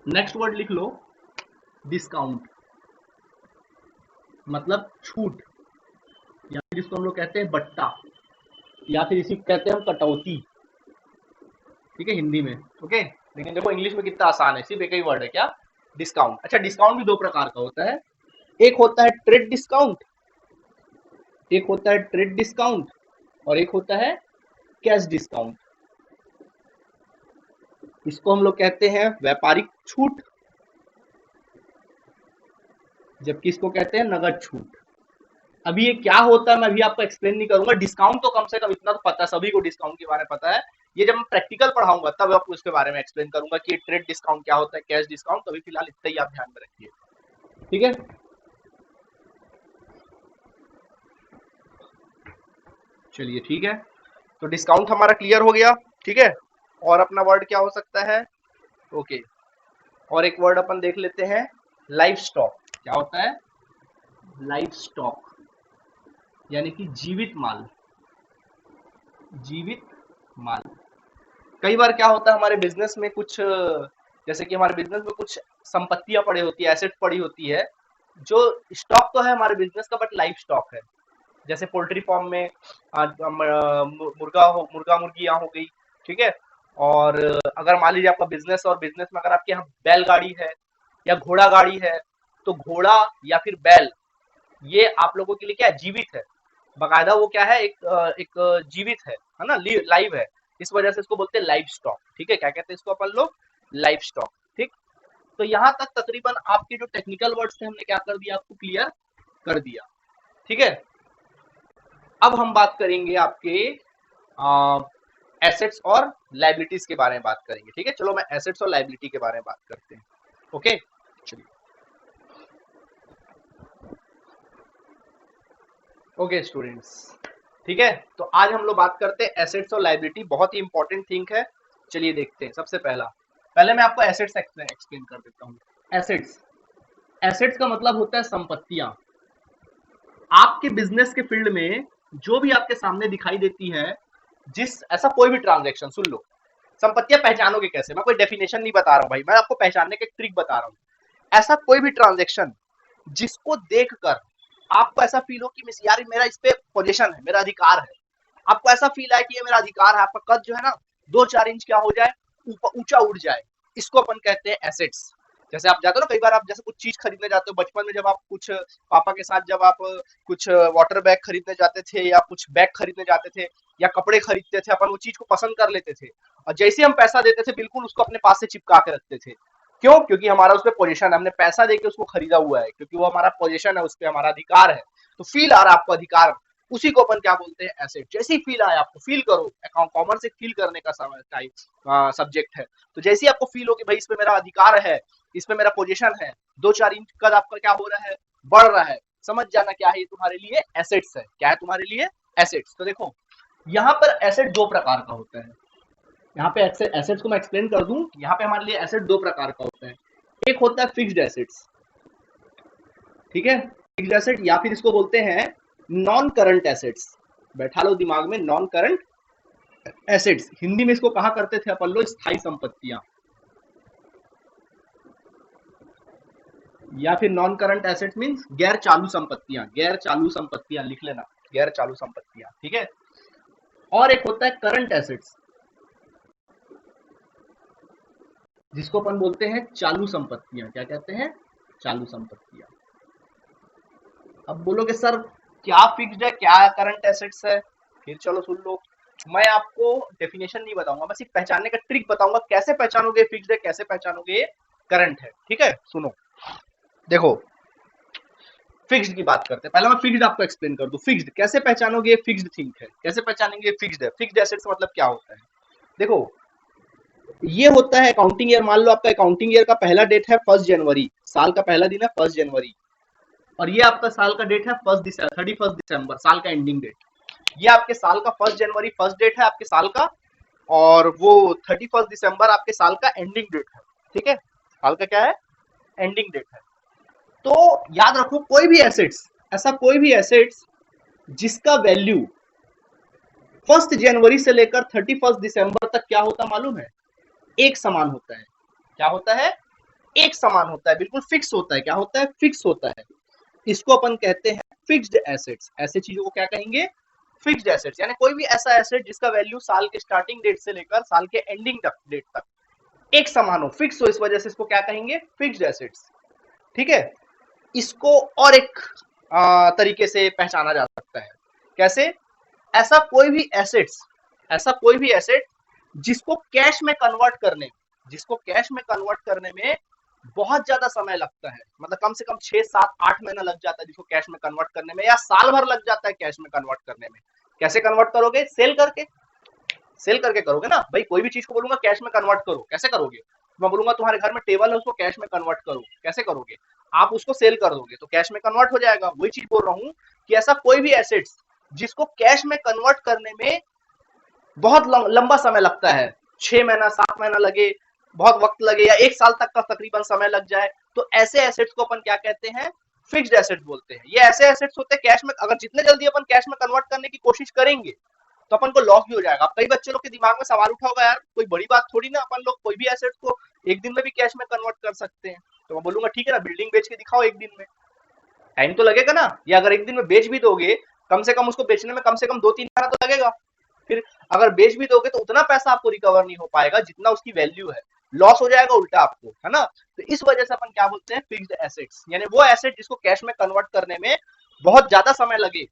नेक्स्ट वर्ड लिख लो डिस्काउंट, मतलब छूट, या फिर जिसको हम लोग कहते हैं बट्टा, या फिर इसी को कहते हैं हम कटौती, ठीक है हिंदी में। ओके, लेकिन देखो इंग्लिश में कितना आसान है, सिर्फ एक ही वर्ड है क्या, डिस्काउंट। अच्छा, डिस्काउंट भी दो प्रकार का होता है, एक होता है ट्रेड डिस्काउंट, एक होता है ट्रेड डिस्काउंट और एक होता है कैश डिस्काउंट। इसको हम लोग कहते हैं व्यापारिक छूट, जबकि इसको कहते हैं नगद छूट। अभी ये क्या होता है मैं अभी आपको एक्सप्लेन नहीं करूंगा, डिस्काउंट तो कम से कम इतना तो पता है, सभी को डिस्काउंट के बारे में पता है। ये जब मैं प्रैक्टिकल पढ़ाऊंगा तब आपको इसके बारे में एक्सप्लेन करूंगा कि ट्रेड डिस्काउंट क्या होता है, कैश डिस्काउंट। तो अभी फिलहाल इतना ही आप ध्यान में रखिए, ठीक है। चलिए ठीक है, तो डिस्काउंट हमारा क्लियर हो गया, ठीक है। और अपना वर्ड क्या हो सकता है, ओके, और एक वर्ड अपन देख लेते हैं, लाइफ स्टॉक। क्या होता है, लाइफ स्टॉक, यानी कि जीवित माल, जीवित माल। कई बार क्या होता है हमारे बिजनेस में कुछ, जैसे कि हमारे बिजनेस में कुछ संपत्तियां पड़ी होती है, एसेट पड़ी होती है, जो स्टॉक तो है हमारे बिजनेस का बट लाइफ स्टॉक है। जैसे पोल्ट्री फार्म में मुर्गा मुर्गियां हो गई, ठीक है। और अगर मान लीजिए आपका बिजनेस, और बिजनेस में अगर आपके यहाँ बैलगाड़ी है या घोड़ा गाड़ी है, तो घोड़ा या फिर बैल, ये आप लोगों के लिए क्या है, जीवित है, बकायदा वो क्या है, एक जीवित है ना, लाइव है। इस वजह से इसको बोलते हैं लाइव स्टॉक, ठीक है। क्या कहते हैं इसको अपन लोग, लाइव स्टॉक, ठीक। तो यहाँ तक तकरीबन आपके जो टेक्निकल वर्ड्स थे हमने क्या कर दिया, आपको क्लियर कर दिया, ठीक है। अब हम बात करेंगे आपके एसेट्स और लाइबिलिटीज के बारे में बात करेंगे, ठीक है। चलो मैं एसेट्स और लाइबिलिटी के बारे में बात करते हैं, ओके। चलिए, ओके स्टूडेंट्स, ठीक है। तो आज हम लोग बात करते हैं एसेट्स और लाइबिलिटी, बहुत ही इंपॉर्टेंट थिंग है। चलिए देखते हैं। सबसे पहले मैं आपको एसेट्स एक्सप्लेन कर देता हूँ। एसेट्स, एसेट्स का मतलब होता है संपत्तियां। आपके बिजनेस के फील्ड में जो भी आपके सामने दिखाई देती है, जिस ऐसा कोई भी ट्रांजैक्शन, सुन लो, संपत्तियां पहचानोगे कैसे, मैं कोई डेफिनेशन नहीं बता रहा हूं भाई, मैं आपको पहचानने के ट्रिक बता रहा हूं। ऐसा कोई भी ट्रांजैक्शन जिसको देखकर आपको ऐसा फील हो कि मिस यार मेरा इस पे पोजीशन है, मेरा अधिकार है, आपको ऐसा फील है कि ये मेरा अधिकार है, आपका कद जो है ना 2-4 इंच क्या हो जाए, ऊंचा उड़ जाए, इसको अपन कहते हैं एसेट्स। जैसे आप जाते हो ना, कई बार आप जैसे कुछ चीज खरीदने जाते हो, बचपन में जब आप कुछ पापा के साथ जब आप कुछ वाटर बैग खरीदने जाते थे या कुछ बैग खरीदने जाते थे या कपड़े खरीदते थे, अपन वो चीज को पसंद कर लेते थे और जैसे हम पैसा देते थे बिल्कुल उसको अपने पास से चिपका के रखते थे। क्यों? क्योंकि हमारा उस पर पोजीशन है, हमने पैसा देके उसको खरीदा हुआ है, क्योंकि वो हमारा पोजीशन है, उस पर हमारा अधिकार है। तो फील आ रहा है आपको अधिकार, उसी को अपन क्या बोलते हैं, एसेट। जैसे ही फील आया आपको, फील करो, अकाउंट कॉमर्स एक फील करने का सब्जेक्ट है। तो जैसे ही आपको फील हो कि भाई इस पे मेरा अधिकार है, इस पे मेरा पोजीशन है, 2-4 इंच कद आपका क्या हो रहा है, बढ़ रहा है, समझ जाना क्या है, ये तुम्हारे लिए एसेट्स है। क्या है तुम्हारे लिए, एसेट्स। तो देखो यहाँ पर एसेट दो प्रकार का होता है। यहाँ पे एसेट्स को मैं एक्सप्लेन कर दूं, यहाँ पे हमारे लिए एसेट दो प्रकार का होता है। एक होता है फिक्स्ड एसेट्स, ठीक है, फिक्स्ड एसेट, या फिर इसको बोलते हैं नॉन करंट एसेट्स। बैठा लो दिमाग में, नॉन करंट एसेट्स, हिंदी में इसको कहा करते थे अपन लोग स्थायी संपत्तियां, या फिर नॉन करंट एसेट्स मींस गैर चालू संपत्तियां, गैर चालू संपत्तियां लिख लेना, गैर चालू संपत्तियां, ठीक है। और एक होता है करंट एसेट्स, जिसको अपन बोलते हैं चालू संपत्तियां। क्या कहते हैं, चालू संपत्तियां। अब बोलोगे सर क्या फिक्स्ड है, क्या करंट एसेट्स है, फिर चलो सुन लो, मैं आपको डेफिनेशन नहीं बताऊंगा, बस एक पहचानने का ट्रिक बताऊंगा, कैसे पहचानोगे फिक्स्ड है, कैसे पहचानोगे करंट है, ठीक है। सुनो, देखो फिक्स्ड की बात करते हैं, पहले मैं फिक्स्ड आपको एक्सप्लेन कर दूं। फिक्स्ड कैसे पहचानोगे, फिक्स्ड थिंग है, कैसे पहचानेंगे फिक्स्ड है। फिक्स्ड एसेट्स मतलब क्या होता है, देखो ये होता है अकाउंटिंग ईयर, मान लो आपका अकाउंटिंग ईयर का पहला डेट है 1 जनवरी, साल का पहला दिन है 1 जनवरी, और ये आपका साल का डेट है 31 दिसंबर, साल का एंडिंग डेट। ये आपके साल का 1 जनवरी फर्स्ट डेट है आपके साल का, और वो 31 दिसंबर आपके साल का एंडिंग डेट है, ठीक है। साल का क्या है, एंडिंग डेट है। तो याद रखो कोई भी एसेट्स, ऐसा कोई भी एसेट्स जिसका वैल्यू 1 जनवरी से लेकर 31 दिसंबर तक क्या होता मालूम है, एक समान होता है। क्या होता है, एक समान होता है, बिल्कुल फिक्स होता है। क्या होता है? फिक्स होता है। इसको अपन कहते हैं फिक्स्ड एसेट्स। ऐसे चीजों को क्या कहेंगे? Fixed assets. यानी कोई भी ऐसा एसेट जिसका वैल्यू साल के स्टार्टिंग डेट से लेकर साल के एंडिंग डेट तक एक समान हो, फिक्स हो, इस वजह से इसको क्या कहेंगे? Fixed assets. ठीक है। इसको और एक तरीके से पहचाना जा सकता है। कैसे? ऐसा कोई भी एसेट्स, ऐसा कोई भी एसेट जिसको कैश में कन्वर्ट करने, जिसको कैश में कन्वर्ट करने में बहुत ज्यादा समय लगता है, मतलब कम से कम 6 7 8 महीना लग जाता है जिसको कैश में कन्वर्ट करने में, या साल भर लग जाता है कैश में कन्वर्ट करने में। कैसे कन्वर्ट करोगे? सेल करके। सेल करके करोगे ना भाई। कोई भी चीज को बोलूंगा कैश में कन्वर्ट करो, कैसे करोगे? मैं बोलूंगा तुम्हारे घर में टेबल है, उसको कैश में कन्वर्ट करो, कैसे करोगे? आप उसको सेल कर दोगे तो कैश में कन्वर्ट हो जाएगा। वही चीज बोल रहा हूं कि ऐसा कोई भी एसेट्स जिसको कैश में कन्वर्ट करने में बहुत लंबा समय लगता है, 6 महीना 7 महीना लगे, बहुत वक्त लगे, या 1 साल तक का तकरीबन समय लग जाए, तो ऐसे एसेट्स को अपन क्या कहते हैं? फिक्स्ड एसेट्स बोलते हैं। ये ऐसे एसेट्स होते हैं कैश में, अगर जितने जल्दी अपन कैश में कन्वर्ट करने की कोशिश करेंगे तो अपन को लॉस भी हो जाएगा। अब कई बच्चे लोग के दिमाग में सवाल उठा होगा, यार कोई बड़ी बात थोड़ी ना, अपन लोग कोई भी एसेट्स को एक दिन में भी कैश में कन्वर्ट कर सकते हैं। तो मैं बोलूंगा ठीक है ना, बिल्डिंग बेच के दिखाओ एक दिन में, टाइम तो लगेगा ना। या अगर एक दिन में बेच भी दोगे, कम से कम उसको बेचने में कम से कम 2 3 महीना तो लगेगा। फिर अगर बेच भी दोगे तो उतना पैसा आपको रिकवर नहीं हो पाएगा जितना उसकी वैल्यू है, लॉस हो जाएगा उल्टा आपको, है ना। तो इस वजह से अपन क्या बोलते हैं? Fixed assets. यानी वो एसेट जिसको कैश में कन्वर्ट करने में बहुत ज्यादा समय लगे,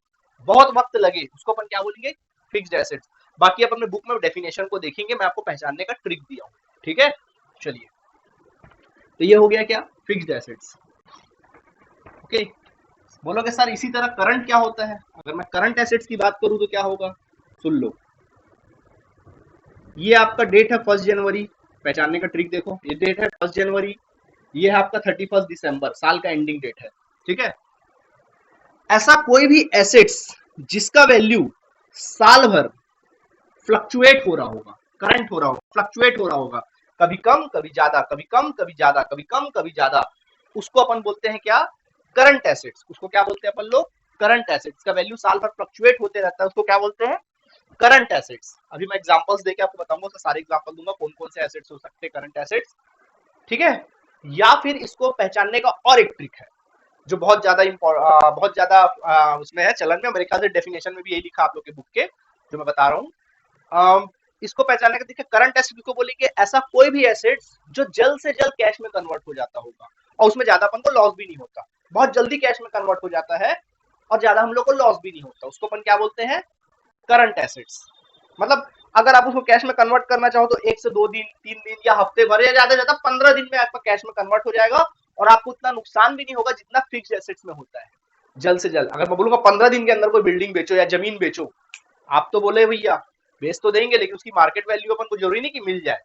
बहुत वक्त लगे, उसको अपन क्या बोलेंगे? Fixed assets. बाकी अपन बुक में डेफिनेशन को देखेंगे, मैं आपको पहचानने का ट्रिक दिया हूं। ठीक है, चलिए। तो ये हो गया क्या? Fixed assets. ओके। बोलोगे सर इसी तरह करंट क्या होता है? अगर मैं करंट एसेट्स की बात करूं तो क्या होगा? सुन लो। ये आपका डेट है 1 जनवरी, पहचानने का ट्रिक देखो। ये डेट है 1 जनवरी, ये है आपका 31 दिसंबर, साल का एंडिंग डेट है। ठीक है। ऐसा कोई भी एसेट्स जिसका वैल्यू साल भर फ्लक्चुएट हो रहा होगा, करंट हो रहा होगा, फ्लक्चुएट हो रहा होगा, कभी कम कभी ज्यादा, कभी कम कभी ज्यादा, कभी कम कभी ज्यादा, उसको अपन बोलते हैं क्या? Current assets. उसको क्या बोलते हैं अपन लोग? Current assets. का वैल्यू साल भर फ्लक्चुएट होते रहता है, उसको क्या बोलते हैं? Current assets. अभी मैं एग्जांपल्स देके आपको बताऊंगा, उसका सारे एग्जांपल दूंगा कौन कौन से एसेट्स हो सकते हैं करंट एसेट्स। ठीक है। या फिर इसको पहचानने का और एक ट्रिक है जो बहुत ज्यादा उसमें है चलन में, मेरे ख्याल से डेफिनेशन में भी यही लिखा आप लोग के बुक के, जो मैं बता रहा हूँ। इसको पहचानने का देखिए, करंट एसेट को बोलेंगे ऐसा कोई भी एसेट जो जल्द से जल्द कैश में कन्वर्ट हो जाता होगा और उसमें ज्यादा अपन को लॉस भी नहीं होता, बहुत जल्दी कैश में कन्वर्ट हो जाता है और ज्यादा हम लोग को लॉस भी नहीं होता, उसको अपन क्या बोलते हैं? Current assets. मतलब अगर आप उसको कैश में कन्वर्ट करना चाहो तो 1 से 2 दिन, 3 दिन या हफ्ते भर या ज्यादा ज्यादा 15 दिन में आपका कैश में कन्वर्ट हो जाएगा और आपको उतना नुकसान भी नहीं होगा जितना फिक्स्ड एसेट्स में होता है। जल्द से जल्द अगर मैं बोलूंगा 15 दिन के अंदर कोई बिल्डिंग बेचो या जमीन बेचो, आप तो बोले भैया बेच तो देंगे लेकिन उसकी मार्केट वैल्यू अपन को जरूरी नहीं कि मिल जाए।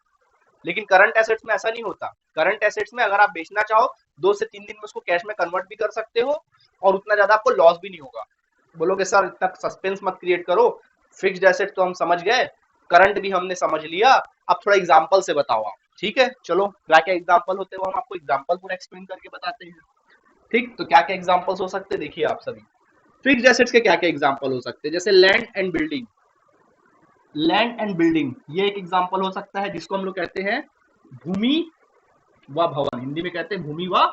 लेकिन करंट एसेट्स में ऐसा नहीं होता। करंट एसेट्स में अगर आप बेचना चाहो 2 से 3 दिन में उसको कैश में कन्वर्ट भी कर सकते हो और उतना ज्यादा आपको लॉस भी नहीं होगा। बोलोगे सर इतना सस्पेंस मत क्रिएट करो, फिक्स्ड एसेट तो हम समझ गए, करंट भी हमने समझ लिया, अब थोड़ा एग्जांपल से बताओ आप। ठीक है, चलो क्या क्या एग्जांपल होते हैं वो हम आपको एग्जांपल पूरा एक्सप्लेन करके बताते हैं। ठीक, तो क्या क्या एग्जांपल्स हो सकते हैं देखिए आप सभी। फिक्स्ड एसेट्स के क्या क्या एग्जांपल हो सकते हैं? जैसे land and building. Land and building ये एक एग्जांपल हो सकता है जिसको हम लोग कहते हैं भूमि व भवन, हिंदी में कहते हैं भूमि व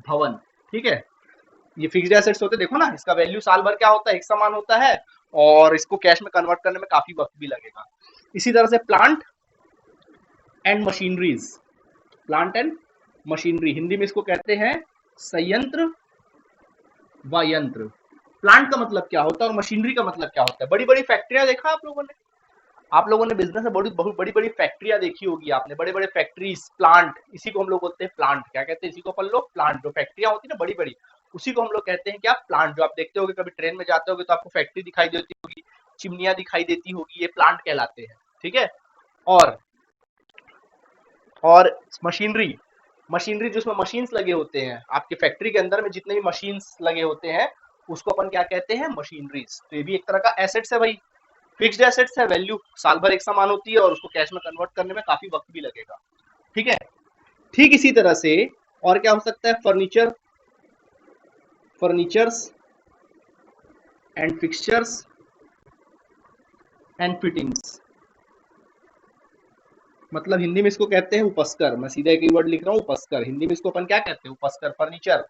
भवन। ठीक है, ये फिक्स्ड एसेट्स होते हैं। देखो ना, इसका वैल्यू साल भर क्या होता है? एक समान होता है और इसको कैश में कन्वर्ट करने में काफी वक्त भी लगेगा। इसी तरह से plant and machineries. Plant and machinery, Hindi में इसको कहते हैं संयंत्र व यंत्र। प्लांट का मतलब क्या होता है और मशीनरी का मतलब क्या होता है? बड़ी बड़ी फैक्ट्रियां देखा आप लोगों ने बिजनेस में बहुत बड़ी बड़ी फैक्ट्रियां देखी होगी आपने, बड़े बड़े फैक्ट्रीज, प्लांट, इसी को हम लोग बोलते हैं प्लांट। क्या कहते हैं इसी को अपन लोग? प्लांट। जो फैक्ट्रियां होती है ना बड़ी बड़ी, उसी को हम लोग कहते हैं क्या? प्लांट। जो आप देखते होगे कभी ट्रेन में जाते होगे तो आपको फैक्ट्री दिखाई देती होगी, चिमनियां दिखाई देती होगी, ये प्लांट कहलाते हैं। ठीक है। और और मशीनरी, मशीनरी जिसमें मशीन्स लगे होते हैं, आपके फैक्ट्री के अंदर में जितने भी मशीन्स लगे होते हैं उसको अपन क्या कहते हैं? मशीनरीज। तो ये भी एक तरह का एसेट्स है भाई, फिक्स्ड एसेट्स है, वैल्यू साल भर एक समान होती है और उसको कैश में कन्वर्ट करने में काफी वक्त भी लगेगा। ठीक है। ठीक इसी तरह से और क्या हो सकता है? Furniture, furnitures and fixtures and fittings. मतलब हिंदी में इसको कहते हैं उपस्कर। मैं सीधा एक ही वर्ड लिख रहा हूँ, उपस्कर। हिंदी में इसको अपन क्या कहते हैं? उपस्कर। फर्नीचर।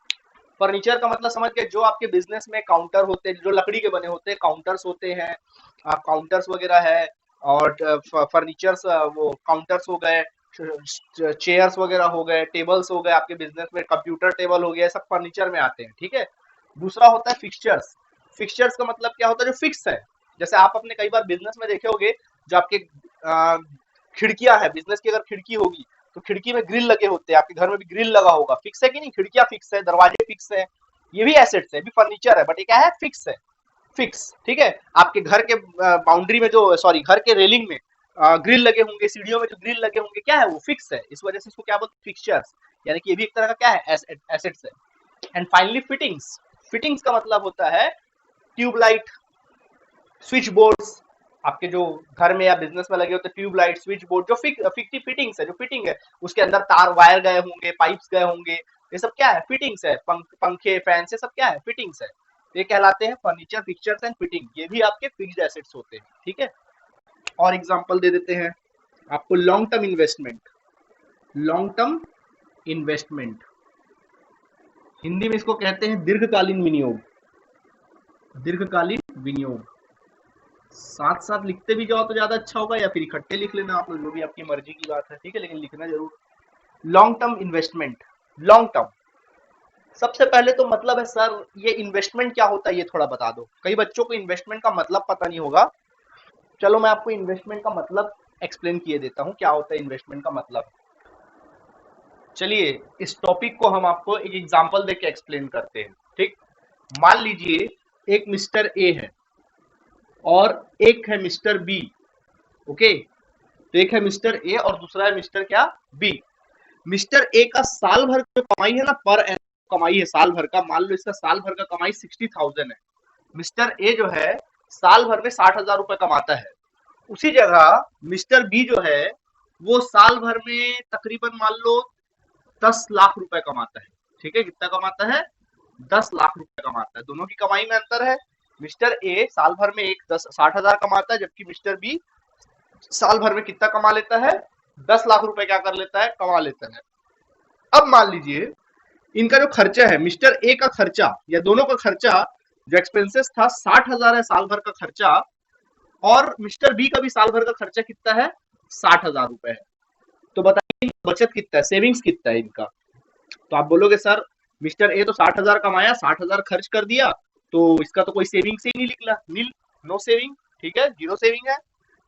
फर्नीचर का मतलब समझ गए, जो आपके बिजनेस में काउंटर होते हैं, जो लकड़ी के बने होते हैं, काउंटर्स होते हैं, काउंटर्स वगैरह है। और फर्नीचर्स, वो काउंटर्स हो गए, चेयर्स वगैरह हो गए, टेबल्स हो गए, आपके बिजनेस में कंप्यूटर टेबल हो गया, सब फर्नीचर में आते हैं, ठीक है। दूसरा होता है फिक्सचर्स। फिक्सचर्स का मतलब क्या होता है? जो फिक्स है। जैसे आप अपने कई बार बिजनेस में देखे होंगे, जो आपके खिड़कियां है, बिजनेस की अगर खिड़की होगी तो खिड़की में ग्रिल लगे होते हैं, आपके घर में भी ग्रिल लगा होगा, फिक्स है कि नहीं? खिड़कियां फिक्स है, दरवाजे फिक्स है, ये भी एसेट्स है, भी फर्नीचर है, बट ये क्या है? फिक्स है। फिक्स, ठीक है। आपके घर के बाउंड्री में जो, सॉरी, घर के रेलिंग में ग्रिल लगे होंगे, सीढ़ियों में जो ग्रिल लगे होंगे, क्या है? वो फिक्स है। इस वजह से इसको क्या बोलते हैं? फिक्सचर्स। यानी कि ये भी एक तरह का क्या है? एसेट्स है। And finally fittings. फिटिंग्स का मतलब होता है ट्यूबलाइट, स्विच बोर्ड्स। आपके जो घर में या बिजनेस में लगे होते हैं ट्यूबलाइट, स्विच बोर्ड, जो फिटिंग्स है, जो फिटिंग है, उसके अंदर तार वायर गए होंगे, पाइप्स गए होंगे, ये सब क्या है? फिटिंग्स है। पंखे, फैन से सब क्या है? फिटिंग्स है। ये कहलाते हैं फर्नीचर, फिक्सचर्स एंड फिटिंग। ये भी आपके फिक्स्ड एसेट्स होते हैं, ठीक है। और एग्जांपल दे देते हैं आपको। Long term investment. Long term investment Hindi में इसको कहते हैं दीर्घकालीन विनियोग। दीर्घकालीन विनियोग। साथ साथ लिखते भी जाओ तो ज्यादा अच्छा होगा, या फिर इकट्ठे लिख लेना आप लोग, जो भी आपकी मर्जी की बात है, ठीक है, लेकिन लिखना जरूर। Long term investment. Long term, सबसे पहले तो मतलब है सर ये इन्वेस्टमेंट क्या होता है ये थोड़ा बता दो। कई बच्चों को इन्वेस्टमेंट का मतलब पता नहीं होगा। चलो मैं आपको इन्वेस्टमेंट का मतलब एक्सप्लेन किए देता हूँ, क्या होता है इन्वेस्टमेंट का मतलब। चलिए इस टॉपिक को हम आपको एक एग्जांपल देके एक्सप्लेन करते हैं, ठीक। मान लीजिए एक मिस्टर ए है और एक है मिस्टर बी। ओके, तो एक है मिस्टर ए और दूसरा है मिस्टर क्या? बी। मिस्टर ए का साल भर जो कमाई है ना, पर एनम कमाई है साल भर का, मान लो इसका साल भर का कमाई 60,000 है। मिस्टर ए जो है साल भर में 60,000 रुपए कमाता है। उसी जगह मिस्टर बी जो है वो साल भर में तकरीबन मान लो 10 लाख रुपए कमाता है, ठीक है। कितना कमाता है? 10 लाख रुपए कमाता है। दोनों की कमाई में अंतर है। मिस्टर ए साल भर में 60,000 कमाता है, जबकि मिस्टर बी साल भर में कितना कमा लेता है? 10 लाख रुपए क्या कर लेता है? कमा लेता है। अब मान लीजिए इनका जो खर्चा है, मिस्टर ए का खर्चा या दोनों का खर्चा जो एक्सपेंसेस था 60,000 है साल भर का खर्चा, और मिस्टर बी का भी साल भर का खर्चा कितना है? 60,000 रुपए है। तो बताइए बचत कितना है, सेविंग्स कितना है इनका? तो आप बोलोगे सर मिस्टर ए तो 60,000 कमाया, 60,000 खर्च कर दिया, तो इसका तो कोई सेविंग्स ही नहीं निकला, नील, नो सेविंग, ठीक है, जीरो सेविंग है।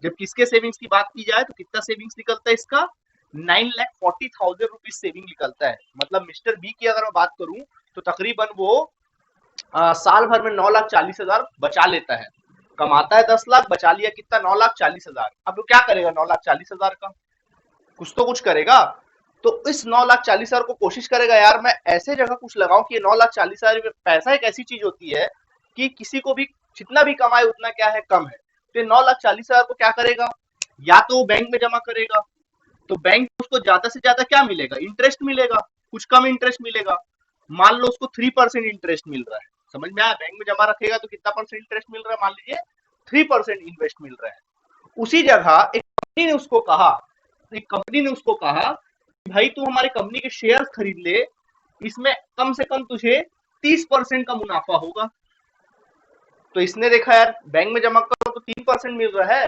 जब किसके सेविंग्स की बात की जाए तो कितना सेविंग्स निकलता है इसका? 9,40,000 रुपीज सेविंग निकलता है। मतलब मिस्टर बी की अगर मैं बात करूं तो तकरीबन वो साल भर में 9,40,000 बचा लेता है। कमाता है 10 लाख, बचा लिया कितना? 9,40,000। अब वो क्या करेगा 9,40,000 का? कुछ तो कुछ करेगा। तो इस 9,40,000 को कोशिश करेगा यार मैं ऐसे जगह कुछ लगाऊं कि 9,40,000 पैसा एक ऐसी चीज होती है कि किसी को भी जितना भी कमाए उतना क्या है? कम है। तो 9,40,000 को क्या करेगा? या तो वो बैंक में जमा करेगा, तो बैंक उसको ज्यादा से ज्यादा क्या मिलेगा? इंटरेस्ट मिलेगा, कुछ कम इंटरेस्ट मिलेगा। मान लो उसको 3% इंटरेस्ट मिल रहा है, समझ में आया? बैंक में जमा रखेगा तो कितना परसेंट इंटरेस्ट मिल रहा है? मान लीजिए 3% इन्वेस्ट मिल रहा है। उसी जगह एक कंपनी ने उसको कहा, एक कंपनी ने उसको कहा कि भाई तू हमारी कंपनी के शेयर खरीद ले, इसमें कम से कम तुझे 30% का मुनाफा होगा। तो इसने देखा यार बैंक में जमा कर रहा हूं तो 3% मिल रहा है,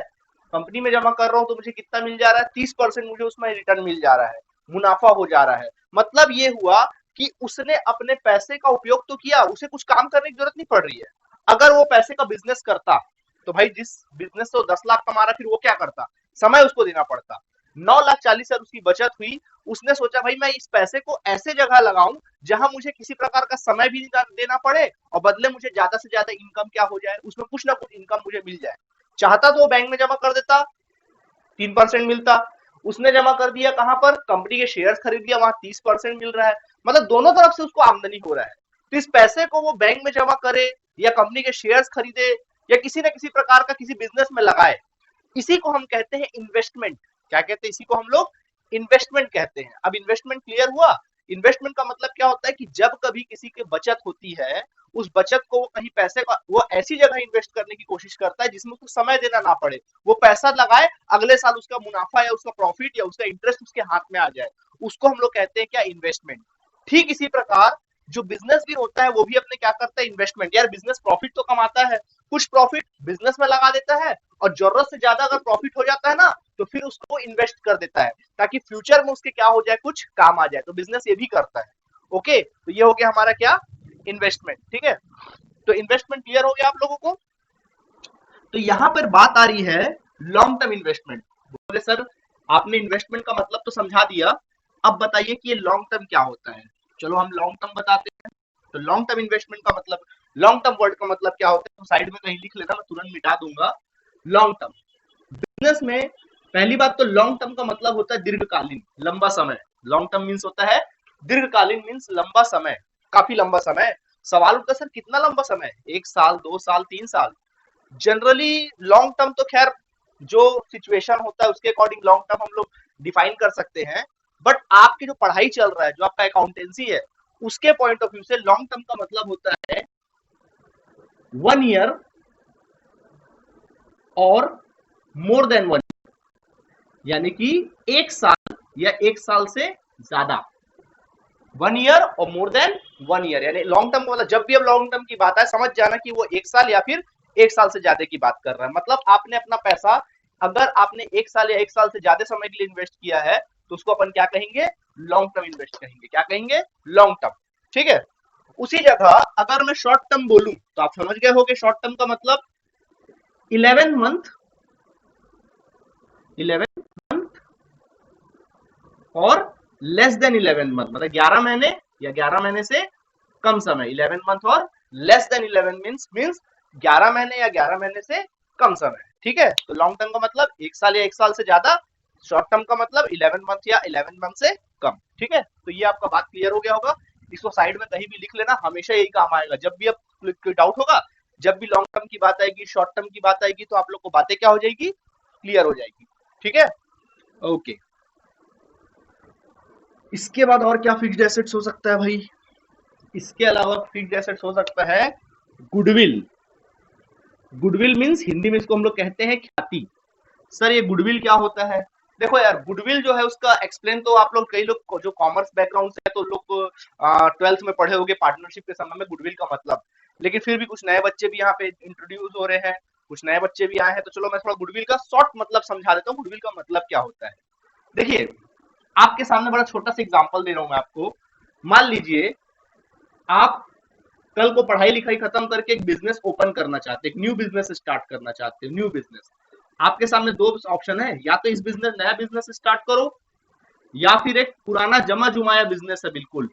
कंपनी में जमा कर रहा हूं तो मुझे कितना मिल जा रहा है? 30% मुझे उसमें रिटर्न मिल जा रहा है, मुनाफा हो जा रहा है। मतलब ये हुआ कि उसने अपने पैसे का उपयोग तो किया, उसे कुछ काम करने की जरूरत नहीं पड़ रही है। अगर वो पैसे का बिजनेस करता तो भाई जिस बिजनेस से 10 लाख कमा रहा फिर वो क्या करता? समय उसको देना पड़ता। 9,40,000 उसकी बचत हुई। उसने सोचा भाई मैं इस पैसे को ऐसे जगह लगाऊं जहां मुझे किसी प्रकार का समय भी देना पड़े और बदले मुझे ज्यादा से ज्यादा इनकम क्या हो जाए, उसमें कुछ ना कुछ इनकम मुझे मिल जाए। चाहता तो वो बैंक में जमा कर देता, 3% मिलता। उसने जमा कर दिया कहां पर? कंपनी के शेयर्स खरीद लिया, वहां 30% मिल रहा है। मतलब दोनों तरफ से उसको आमदनी हो रहा है। तो इस पैसे को वो बैंक में जमा करे या कंपनी के शेयर्स खरीदे या किसी न किसी प्रकार का किसी बिजनेस में लगाए, इसी को हम कहते हैं इन्वेस्टमेंट। क्या कहते हैं? इसी को हम लोग इन्वेस्टमेंट कहते हैं। अब इन्वेस्टमेंट क्लियर हुआ इन्वेस्टमेंट का मतलब क्या होता है कि जब कभी किसी की बचत होती है, उस बचत को वो कहीं पैसे का वो ऐसी जगह इन्वेस्ट करने की कोशिश करता है जिसमें उसको समय देना ना पड़े, वो पैसा लगाए, अगले साल उसका मुनाफा या उसका प्रॉफिट या उसका इंटरेस्ट उसके हाथ में आ जाए, उसको हम लोग कहते हैं क्या, इन्वेस्टमेंट। ठीक इसी प्रकार जो बिजनेस भी होता है वो भी अपने क्या करता है, इन्वेस्टमेंट। यार बिजनेस प्रॉफिट तो कमाता है, कुछ प्रॉफिट बिजनेस में लगा देता है, और जरूरत से ज्यादा अगर प्रॉफिट हो जाता है ना तो फिर उसको इन्वेस्ट कर देता है ताकि फ्यूचर में उसके क्या हो जाए, कुछ काम आ जाए। तो बिजनेस ये भी करता है। ओके, तो ये हो गया हमारा क्या, इन्वेस्टमेंट। ठीक है, तो इन्वेस्टमेंट क्लियर हो गया आप लोगों को। तो यहां पर बात आ रही है लॉन्ग टर्म इन्वेस्टमेंट। बोले सर आपने इन्वेस्टमेंट का मतलब तो समझा दिया, अब बताइए कि ये लॉन्ग टर्म क्या होता है। चलो हम लॉन्ग टर्म बताते हैं। तो लॉन्ग टर्म इन्वेस्टमेंट का मतलब, लॉन्ग टर्म वर्ड का मतलब क्या होता है, तो साइड में कहीं लिख लेना, मैं तुरंत मिटा दूंगा। लॉन्ग टर्म बिजनेस में पहली बात तो लॉन्ग टर्म का मतलब होता है दीर्घकालीन, लंबा समय। लॉन्ग टर्म मीन्स होता है दीर्घकालीन, मीन्स लंबा समय, काफी लंबा समय। सवाल उठता है सर कितना लंबा समय, 1 साल, 2 साल, 3 साल। जनरली लॉन्ग टर्म तो खैर जो सिचुएशन होता है उसके अकॉर्डिंग लॉन्ग टर्म हम लोग डिफाइन कर सकते हैं, बट आपकी जो पढ़ाई चल रहा है, जो आपका अकाउंटेंसी है, उसके पॉइंट ऑफ व्यू से लॉन्ग टर्म का मतलब होता है 1 ईयर और मोर देन 1, यानी कि 1 साल या 1 साल से ज्यादा। 1 ईयर और मोर देन 1 ईयर, यानी लॉन्ग टर्म का मतलब जब भी अब लॉन्ग टर्म की बात है समझ जाना कि वो 1 साल या फिर 1 साल से ज्यादा की बात कर रहा है। मतलब आपने अपना पैसा अगर आपने 1 साल या 1 साल से ज्यादा समय के लिए इन्वेस्ट किया है तो उसको अपन क्या कहेंगे, लॉन्ग टर्म इन्वेस्ट कहेंगे। क्या कहेंगे, लॉन्ग टर्म। ठीक है, उसी जगह अगर मैं शॉर्ट टर्म बोलूं तो आप समझ गए होंगे शॉर्ट टर्म का मतलब 11 मंथ, 11 मंथ और लेस देन 11 मंथ, मतलब 11 महीने या 11 महीने से कम समय। 11 मंथ और लेस देन 11 मीन्स 11 महीने या 11 महीने से कम समय। ठीक है, तो लॉन्ग टर्म का मतलब 1 साल या 1 साल से ज्यादा, शॉर्ट टर्म का मतलब 11 मंथ या 11 मंथ से कम। ठीक है, तो ये आपका बात क्लियर हो गया होगा। इसको साइड में कहीं भी लिख लेना, हमेशा यही काम आएगा। जब भी आप कोई डाउट होगा, जब भी लॉन्ग टर्म की बात आएगी, शॉर्ट टर्म की बात आएगी, तो आप लोग को बातें क्या हो जाएगी, क्लियर हो जाएगी। ठीक है, ओके। इसके बाद और क्या फिक्स्ड एसेट्स हो सकता है भाई, इसके अलावा फिक्स्ड एसेट्स हो सकता है गुडविल। गुडविल मीन्स हिंदी में इसको हम लोग कहते हैं ख्याति। सर ये गुडविल क्या होता है, देखो यार गुडविल जो है उसका एक्सप्लेन तो आप लोग, कई लोग जो कॉमर्स बैकग्राउंड से है तो लोग 12th में पढ़े होंगे पार्टनरशिप के समय में गुडविल का मतलब। लेकिन फिर भी कुछ नए बच्चे भी यहाँ पे इंट्रोड्यूस हो रहे हैं, कुछ नए बच्चे भी आए हैं, तो चलो मैं थोड़ा गुडविल का शॉर्ट मतलब समझा देता हूँ, गुडविल का मतलब क्या होता है। देखिए आपके सामने बड़ा छोटा सा एग्जाम्पल दे रहा हूँ मैं आपको। मान लीजिए आप कल को पढ़ाई लिखाई खत्म करके एक बिजनेस ओपन करना चाहते हैं, एक न्यू बिजनेस स्टार्ट करना चाहते हैं, न्यू बिजनेस। आपके सामने दो ऑप्शन है, या तो इस बिजनेस नया बिजनेस स्टार्ट करो, या फिर एक पुराना जमा जुमाया बिजनेस है बिल्कुल।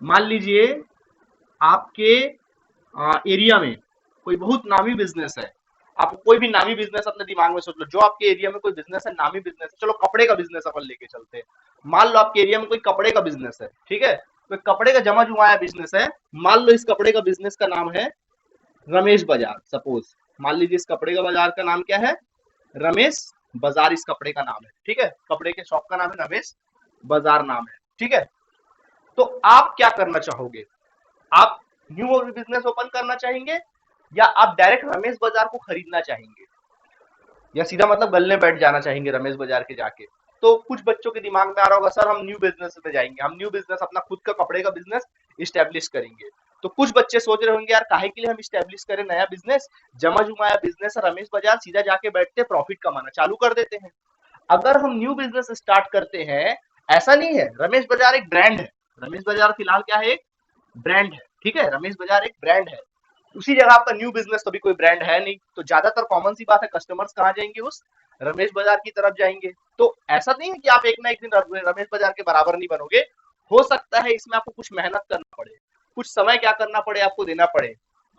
मान लीजिए आपके एरिया में कोई बहुत नामी बिजनेस है, आप कोई भी नामी बिजनेस अपने दिमाग में सोच लो, जो आपके एरिया में कोई बिजनेस है, नामी बिजनेस है। चलो कपड़े का बिजनेस अपन लेके चलते हैं। मान लो आपके एरिया में कोई कपड़े का बिजनेस है, ठीक है, तो कपड़े का जमा जुमाया बिजनेस है। मान लो इस कपड़े का बिजनेस का नाम है रमेश बाजार, सपोज मान लीजिए इस कपड़े का बाजार का नाम क्या है, रमेश बाजार इस कपड़े का नाम है। ठीक है, कपड़े के शॉप का नाम है रमेश बाजार नाम है। ठीक है, तो आप क्या करना चाहोगे, आप न्यू बिजनेस ओपन करना चाहेंगे या आप डायरेक्ट रमेश बाजार को खरीदना चाहेंगे, या सीधा मतलब गलने बैठ जाना चाहेंगे रमेश बाजार के जाके। तो कुछ बच्चों के दिमाग में आ रहा होगा सर हम न्यू बिजनेस में जाएंगे, हम न्यू बिजनेस अपना खुद का कपड़े का बिजनेस इस्टेब्लिश करेंगे। तो कुछ बच्चे सोच रहे होंगे यार काहे के लिए हम इस्टेब्लिश करें नया बिजनेस, जमा जुमाया बिजनेस है रमेश बाजार, सीधा जाके बैठते प्रॉफिट कमाना चालू कर देते हैं। अगर हम न्यू बिजनेस स्टार्ट करते हैं, ऐसा नहीं है, रमेश बाजार एक ब्रांड है, रमेश बाजार फिलहाल क्या है, एक ब्रांड है। ठीक है, रमेश बाजार एक ब्रांड है। उसी जगह आपका न्यू बिजनेस तो भी कोई ब्रांड है नहीं, तो ज्यादातर कॉमन सी बात है कस्टमर्स कहाँ जाएंगे, उस रमेश बाजार की तरफ जाएंगे। तो ऐसा नहीं है कि आप एक ना एक दिन रमेश बाजार के बराबर नहीं बनोगे। हो सकता है इसमें आपको कुछ मेहनत करना पड़े, कुछ समय क्या करना पड़े, आपको देना पड़े।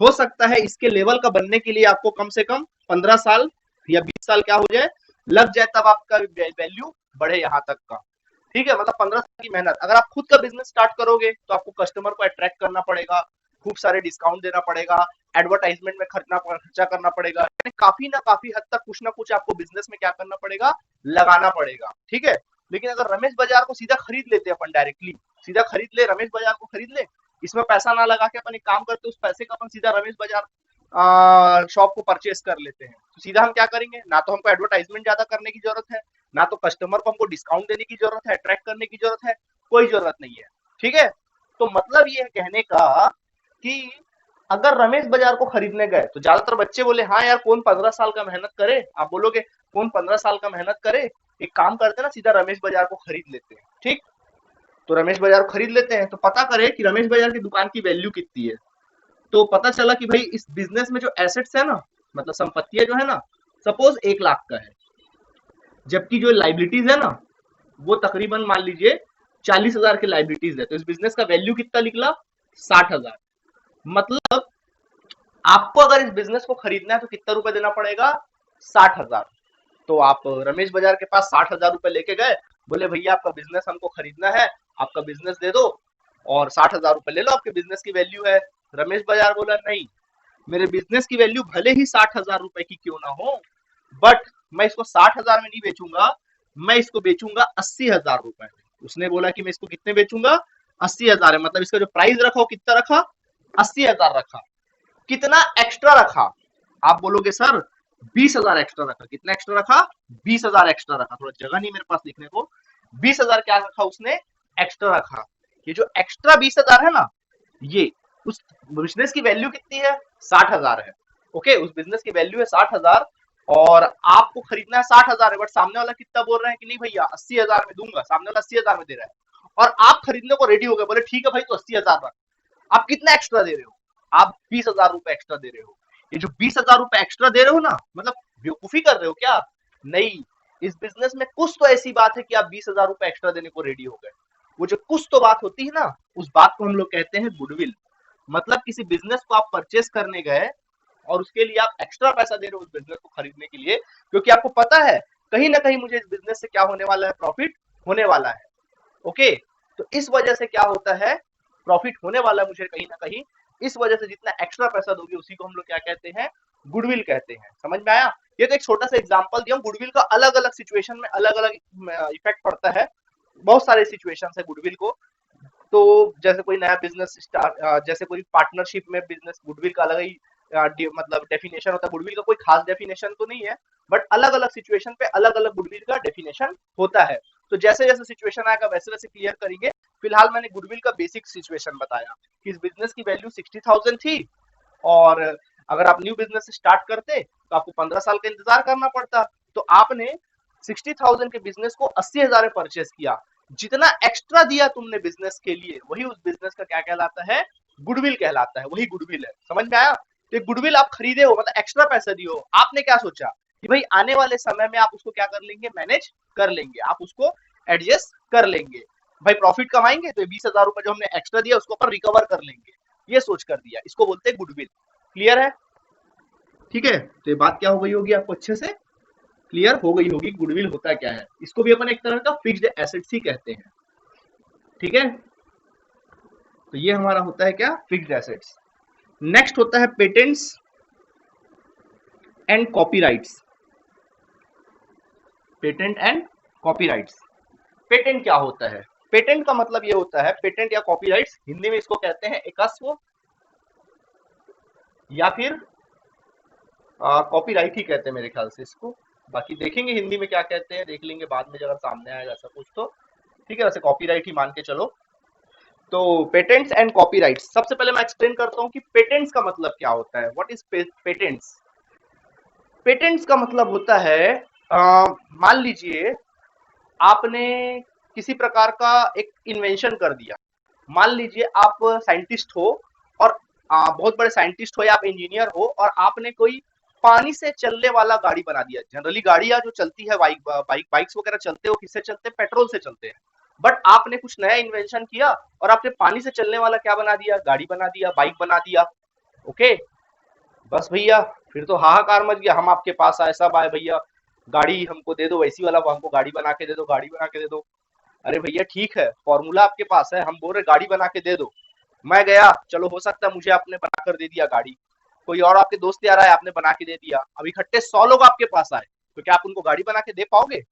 हो सकता है इसके लेवल का बनने के लिए आपको कम से कम 15 साल या 20 साल क्या हो जाए, लग जाए, तब आपका वैल्यू बढ़े यहाँ तक का। ठीक है, मतलब 15 साल की मेहनत। अगर आप खुद का बिजनेस स्टार्ट करोगे तो आपको कस्टमर को अट्रैक्ट करना पड़ेगा, खूब सारे डिस्काउंट देना पड़ेगा, एडवर्टाइजमेंट में खर्चा करना पड़ेगा, यानी काफी ना काफी हद तक कुछ ना कुछ आपको बिजनेस में क्या करना पड़ेगा, लगाना पड़ेगा। ठीक है, लेकिन अगर रमेश बजाज को सीधा खरीद लेते अपन डायरेक्टली, सीधा खरीद ले, रमेश बजाज को खरीद ले, इसमें पैसा ना लगा के अपन एक काम करते, उस पैसे का अपन सीधा रमेश बजाज शॉप को परचेस कर लेते हैं, तो सीधा हम क्या करेंगे, ना तो हमको एडवर्टाइजमेंट ज्यादा करने की जरूरत है, ना तो कस्टमर को हमको डिस्काउंट देने की जरूरत है, अट्रैक्ट करने की जरूरत है, कोई जरूरत नहीं है। ठीक है, तो मतलब ये है कहने का कि अगर रमेश बाजार को खरीदने गए तो ज्यादातर बच्चे बोले हाँ यार कौन 15 साल का मेहनत करे, आप बोलोगे कौन 15 साल का मेहनत करे, एक काम करते ना सीधा रमेश बाजार को खरीद लेते हैं। ठीक, तो रमेश बाजार को खरीद लेते हैं, तो पता करें कि रमेश बाजार की दुकान की वैल्यू कितनी है। तो पता चला कि भाई इस बिजनेस में जो एसेट्स है ना, मतलब संपत्तियां जो है ना, सपोज 1 लाख का है, जबकि जो लाइबिलिटीज है ना वो तकरीबन मान लीजिए 40,000 की लाइबिलिटीज है, तो इस बिजनेस का वैल्यू कितना निकला, 60,000। मतलब आपको अगर इस बिजनेस को खरीदना है तो कितना रुपए देना पड़ेगा, 60,000। तो आप रमेश बाजार के पास 60,000 रुपए लेके गए, बोले भैया आपका बिजनेस हमको खरीदना है, आपका बिजनेस दे दो और 60,000 रुपए ले लो, आपके बिजनेस की वैल्यू है। रमेश बाजार बोला नहीं, मेरे बिजनेस की वैल्यू भले ही 60,000 रुपए की क्यों ना हो, बट मैं इसको 60,000 में नहीं बेचूंगा, मैं इसको बेचूंगा 80,000 रुपए में। उसने बोला कि मैं इसको कितने बेचूंगा, 80,000 है, मतलब इसका जो प्राइस रखा वो कितना रखा, 80,000 रखा। कितना एक्स्ट्रा रखा, आप बोलोगे सर 20,000 एक्स्ट्रा रखा। कितना एक्स्ट्रा रखा, 20,000 एक्स्ट्रा रखा। थोड़ा जगह नहीं मेरे पास लिखने को, 20,000 क्या रखा उसने, एक्स्ट्रा रखा। ये जो एक्स्ट्रा 20,000 है ना, ये उस बिजनेस की वैल्यू कितनी है, 60,000 है। ओके, उस बिजनेस की वैल्यू है 60,000 और आपको खरीदना है 60,000 है, बट सामने वाला कितना बोल रहे हैं कि नहीं भैया 80,000 में दूंगा, सामने वाला 80,000 में दे रहा है और आप खरीदने को रेडी हो गए, बोले ठीक है भाई तो 80,000 रख। आप कितना एक्स्ट्रा दे रहे हो, आप 20,000 रुपए एक्स्ट्रा दे रहे हो। ये जो 20,000 रुपए एक्स्ट्रा दे रहे हो ना, मतलब बेवकूफी कर रहे हो क्या, नहीं। इस बिजनेस में कुछ तो ऐसी बात है कि आप 20,000 रुपए एक्स्ट्रा देने को रेडी हो गए। वो जो कुछ तो बात होती है ना, उस बात को हम लोग कहते हैं गुडविल। मतलब किसी बिजनेस को आप परचेस करने गए और उसके लिए आप एक्स्ट्रा पैसा दे रहे हो उस बिजनेस को खरीदने के लिए, क्योंकि आपको पता है कहीं ना कहीं मुझे इस बिजनेस से क्या होने वाला है, प्रॉफिट होने वाला है। ओके, तो इस वजह से क्या होता है, प्रॉफिट होने वाला है मुझे कहीं ना कहीं, इस वजह से जितना एक्स्ट्रा पैसा दोगे उसी को हम लोग क्या कहते हैं, गुडविल कहते हैं। समझ में आया, ये तो एक छोटा सा एग्जांपल दिया। गुडविल का अलग अलग सिचुएशन में अलग अलग इफेक्ट पड़ता है, बहुत सारे सिचुएशन है गुडविल को। तो जैसे कोई नया बिजनेस स्टार्ट, जैसे कोई पार्टनरशिप में बिजनेस, गुडविल का अलग ही मतलब डेफिनेशन होता है। गुडविल का कोई खास डेफिनेशन तो नहीं है, बट अलग अलग सिचुएशन पे अलग अलग गुडविल का डेफिनेशन होता है। तो जैसे जैसे सिचुएशन आएगा वैसे वैसे क्लियर करेंगे। फिलहाल मैंने गुडविल का बेसिक सिचुएशन बताया कि इस बिजनेस की वैल्यू 60,000 थी और अगर आप न्यू बिजनेस स्टार्ट करते तो आपको 15 साल का इंतजार करना पड़ता। तो आपने 60,000 के बिजनेस को 80,000 में परचेस किया। जितना एक्स्ट्रा दिया तुमने बिजनेस के लिए वही उस बिजनेस का क्या कहलाता है, गुडविल कहलाता है, वही गुडविल है। समझ में आया, तो गुडविल आप खरीदे हो, मतलब एक्स्ट्रा पैसा दिए हो। आपने क्या सोचा कि भाई आने वाले समय में आप उसको क्या कर लेंगे, मैनेज कर लेंगे, आप उसको एडजस्ट कर लेंगे। भाई प्रॉफिट कमाएंगे तो 20,000 रुपए जो हमने एक्स्ट्रा दिया उसको अपन रिकवर कर लेंगे, ये सोच कर दिया, इसको बोलते हैं गुडविल। क्लियर है, ठीक है। तो ये बात क्या हो गई होगी, आपको अच्छे से क्लियर हो गई होगी गुडविल होता क्या है। इसको भी अपन एक तरह का फिक्स्ड एसेट्स ही कहते हैं। ठीक है, तो ये हमारा होता है क्या, फिक्स्ड एसेट्स। नेक्स्ट होता है patents and copyrights. Patent and copyrights. Patent क्या होता है, पेटेंट का मतलब ये होता है, पेटेंट या कॉपीराइट्स हिंदी में इसको कहते हैं एकस्व या फिर कॉपीराइट ही कहते हैं मेरे ख्याल से इसको। बाकी देखेंगे हिंदी में क्या कहते हैं, देख लेंगे बाद में अगर सामने आएगा ऐसा कुछ तो। ठीक है, वैसे कॉपीराइट ही मान के चलो। तो पेटेंट्स एंड कॉपीराइट्स, सबसे पहले मैं एक्सप्लेन करता हूं कि पेटेंट्स का मतलब क्या होता है। What is patents. पेटेंट्स का मतलब होता है, मान लीजिए आपने किसी प्रकार का एक इन्वेंशन कर दिया। मान लीजिए आप साइंटिस्ट हो और बहुत बड़े साइंटिस्ट हो या आप इंजीनियर हो और आपने कोई पानी से चलने वाला गाड़ी बना दिया। जनरली गाड़ियां जो चलती है, बाइक्स वगैरह चलते हो किससे चलते हैं, पेट्रोल से चलते हैं। बट आपने कुछ नया इन्वेंशन किया और आपने पानी से चलने वाला क्या बना दिया, गाड़ी बना दिया, बाइक बना दिया। ओके, बस भैया फिर तो हाहाकार मच गया। हम आपके पास आए, सब आए, भैया गाड़ी हमको दे दो, वैसी वाला हमको गाड़ी बना के दे दो, गाड़ी बना के दे दो। अरे भैया ठीक है, फॉर्मूला आपके पास है, हम बोल रहे गाड़ी बना के दे दो। मैं गया, चलो हो सकता है मुझे आपने बनाकर दे दिया गाड़ी, कोई और आपके दोस्त यार आए आपने बना के दे दिया। अब इकट्ठे 100 लोग आपके पास आए, तो क्या आप उनको गाड़ी बना के दे पाओगे,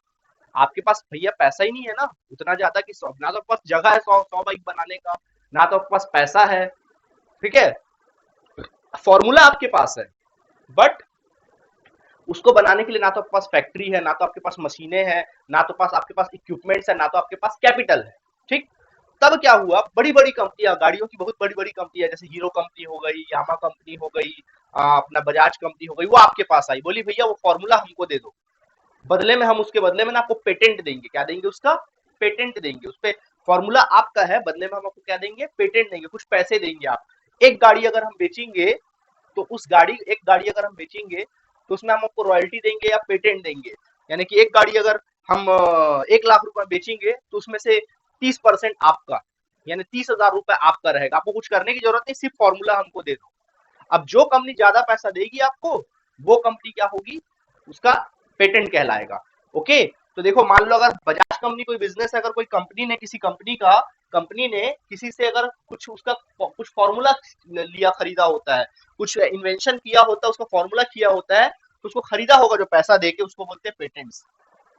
आपके पास भैया पैसा ही नहीं है ना उतना ज्यादा कि ना तो आपके पास जगह है 100 बाइक बनाने का, ना तो आपके पास पैसा है। ठीक है, फॉर्मूला आपके पास है, बट उसको बनाने के लिए ना तो आपके पास फैक्ट्री है, ना तो आपके पास मशीनें हैं, ना तो पास आपके पास इक्विपमेंट्स है, ना तो आपके पास कैपिटल है। ठीक, तब क्या हुआ, बड़ी बड़ी कंपनियां, गाड़ियों की बहुत बड़ी बड़ी कंपनियां जैसे हीरो कंपनी हो गई, यामा कंपनी हो गई, अपना बजाज कंपनी हो गई, वो आपके पास आई, बोली भैया वो फॉर्मूला हमको दे दो, बदले में हम उसके बदले में ना आपको पेटेंट देंगे। क्या देंगे? उसका पेटेंट देंगे। उस पे फॉर्मूला आपका है, बदले में हम आपको क्या देंगे? पेटेंट देंगे, कुछ पैसे देंगे आप। एक गाड़ी अगर हम बेचेंगे तो उस गाड़ी एक गाड़ी अगर हम बेचेंगे तो उसमें हम आपको रॉयल्टी देंगे या पेटेंट देंगे। यानी कि एक गाड़ी अगर हम 1 लाख रुपए बेचेंगे तो उसमें से 30% आपका, यानी 30,000 रुपए आपका रहेगा। आपको कुछ करने की जरूरत नहीं, सिर्फ फॉर्मूला हमको दे दो। अब जो कंपनी ज्यादा पैसा देगी आपको, वो कंपनी क्या होगी? उसका पेटेंट कहलाएगा। ओके, तो देखो मान लो अगर बजाज कंपनी कोई बिजनेस है, अगर कोई कंपनी ने किसी कंपनी ने किसी से अगर कुछ उसका कुछ फॉर्मूला लिया, खरीदा होता है, कुछ इन्वेंशन किया होता है, उसका फॉर्मूला किया होता है, तो उसको खरीदा होगा जो पैसा देके, उसको बोलते हैं पेटेंट्स।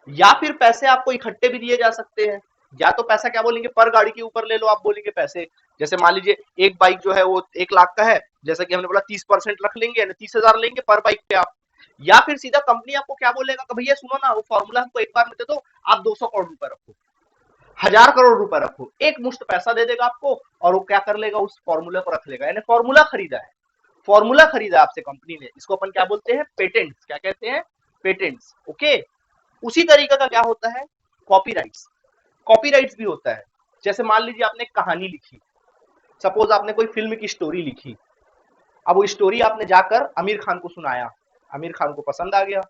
या फिर पैसे आपको इकट्ठे भी दिए जा सकते हैं। या तो पैसा क्या बोलेंगे, पर गाड़ी के ऊपर ले लो, आप बोलेंगे पैसे। जैसे मान लीजिए एक बाइक जो है वो 1 लाख का है, जैसा कि हमने बोला 30% रख लेंगे, 30,000 लेंगे पर बाइक पे आप। या फिर सीधा कंपनी आपको क्या बोलेगा कि भैया सुनो ना, वो फॉर्मूला हमको एक बार में दे दो, आप 200 करोड़ रुपए रखो, 1,000 करोड़ रुपए रखो, एक मुश्त पैसा दे देगा आपको, और वो क्या कर लेगा, उस फॉर्मूला को रख लेगा। यानी फॉर्मूला खरीदा है, फॉर्मूला खरीदा आपसे कंपनी ने, इसको अपन क्या बोलते हैं? पेटेंट्स। क्या कहते हैं? पेटेंट्स। ओके, उसी तरीके का क्या होता है? कॉपीराइट्स। कॉपीराइट्स भी होता है। जैसे मान लीजिए आपने एक कहानी लिखी, सपोज आपने कोई फिल्म की स्टोरी लिखी, अब वो स्टोरी आपने जाकर आमिर खान को सुनाया, आमिर खान को पसंद आ गया,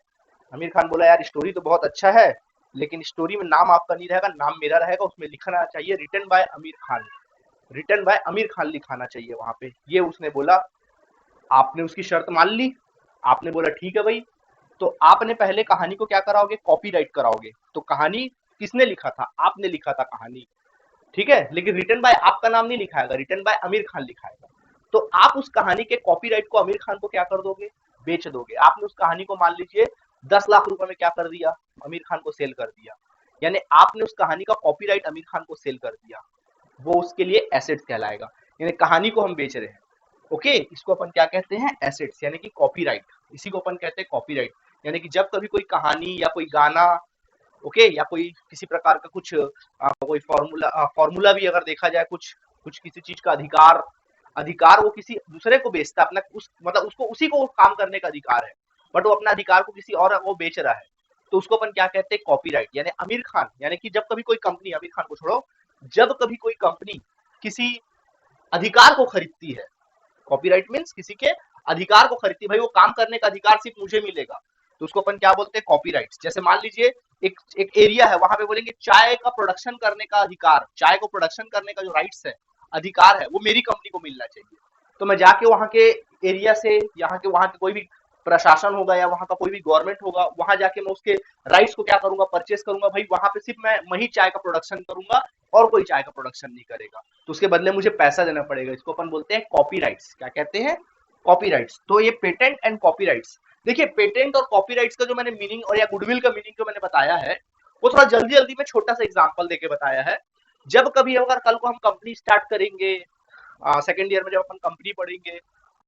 आमिर खान बोला यार स्टोरी तो बहुत अच्छा है, लेकिन स्टोरी में नाम आपका नहीं रहेगा, नाम मेरा रहेगा, उसमें लिखना चाहिए written by Aamir Khan, written by Aamir Khan लिखाना चाहिए वहां पे, ये उसने बोला। आपने उसकी शर्त मान ली, आपने बोला ठीक है भाई। तो आपने पहले कहानी को क्या कराओगे? कॉपीराइट कराओगे। तो कहानी किसने लिखा था? आपने लिखा था कहानी, ठीक है, लेकिन रिटन बाय आपका नाम नहीं लिखाएगा, रिटन बाय आमिर खान लिखाएगा। तो आप उस कहानी के कॉपीराइट को आमिर खान को क्या कर दोगे? बेच दोगे। आपने उस कहानी को मान लीजिए 10 लाख रुपए में क्या कर दिया? आमिर खान को सेल कर दिया। यानी आपने उस कहानी का कॉपीराइट आमिर खान को सेल कर दिया, वो उसके लिए एसेट्स कहलाएगा। यानी कहानी को हम बेच रहे हैं। ओके, इसको अपन क्या कहते हैं? एसेट्स, यानी कि कॉपीराइट। इसी को अपन कहते हैं कॉपीराइट। यानी कि जब कभी कोई कहानी या कोई गाना, ओके, या कोई किसी प्रकार का कुछ कोई फॉर्मूला भी अगर देखा जाए, कुछ कुछ किसी चीज का अधिकार अधिकार वो किसी दूसरे को बेचता है, अपना उस मतलब उसको उसी को काम करने का अधिकार है, बट वो अपना अधिकार को किसी और वो बेच रहा है, तो उसको अपन क्या कहते हैं? कॉपीराइट। यानी आमिर खान, यानी कि जब कभी कोई कंपनी, आमिर खान को छोड़ो, जब कभी कोई कंपनी किसी अधिकार को खरीदती है, कॉपीराइट मीन्स किसी के अधिकार को खरीदती है, भाई वो काम करने का अधिकार सिर्फ मुझे मिलेगा, तो उसको अपन क्या बोलते हैं? कॉपीराइट। जैसे मान लीजिए एक एक एरिया है, वहां पे बोलेंगे चाय का प्रोडक्शन करने का अधिकार, चाय को प्रोडक्शन करने का जो राइट्स है, अधिकार है, वो मेरी कंपनी को मिलना चाहिए। तो मैं जाके वहां के एरिया से, वहां के कोई भी प्रशासन होगा या वहां का कोई भी गवर्नमेंट होगा, वहां जाके मैं उसके राइट्स को क्या करूंगा? परचेस करूंगा। भाई वहां पे सिर्फ मैं वही चाय का प्रोडक्शन करूंगा, और कोई चाय का प्रोडक्शन नहीं करेगा, तो उसके बदले मुझे पैसा देना पड़ेगा। इसको अपन बोलते हैं कॉपीराइट्स। क्या कहते हैं? कॉपीराइट्स। तो ये पेटेंट एंड कॉपीराइट्स। देखिए पेटेंट और कॉपीराइट्स का जो मैंने मीनिंग और या गुडविल का मीनिंग जो मैंने बताया है, वो थोड़ा जल्दी जल्दी में छोटा सा एग्जांपल देके बताया है। जब कभी अगर कल को हम कंपनी स्टार्ट करेंगे, सेकेंड ईयर में जब अपन कंपनी पढ़ेंगे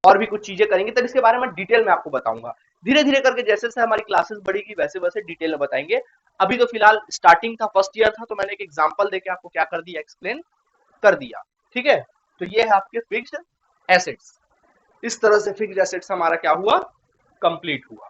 और भी कुछ चीजें करेंगे, तब इसके बारे में डिटेल में आपको बताऊंगा। धीरे धीरे करके जैसे जैसे हमारी क्लासेस बढ़ेगी वैसे वैसे डिटेल में बताएंगे। अभी तो फिलहाल स्टार्टिंग था, फर्स्ट ईयर था, तो मैंने एक एग्जांपल देके आपको क्या कर दिया? एक्सप्लेन कर दिया। ठीक है, तो ये है आपके फिक्स्ड एसेट्स। इस तरह से फिक्स्ड एसेट्स हमारा क्या हुआ? कंप्लीट हुआ।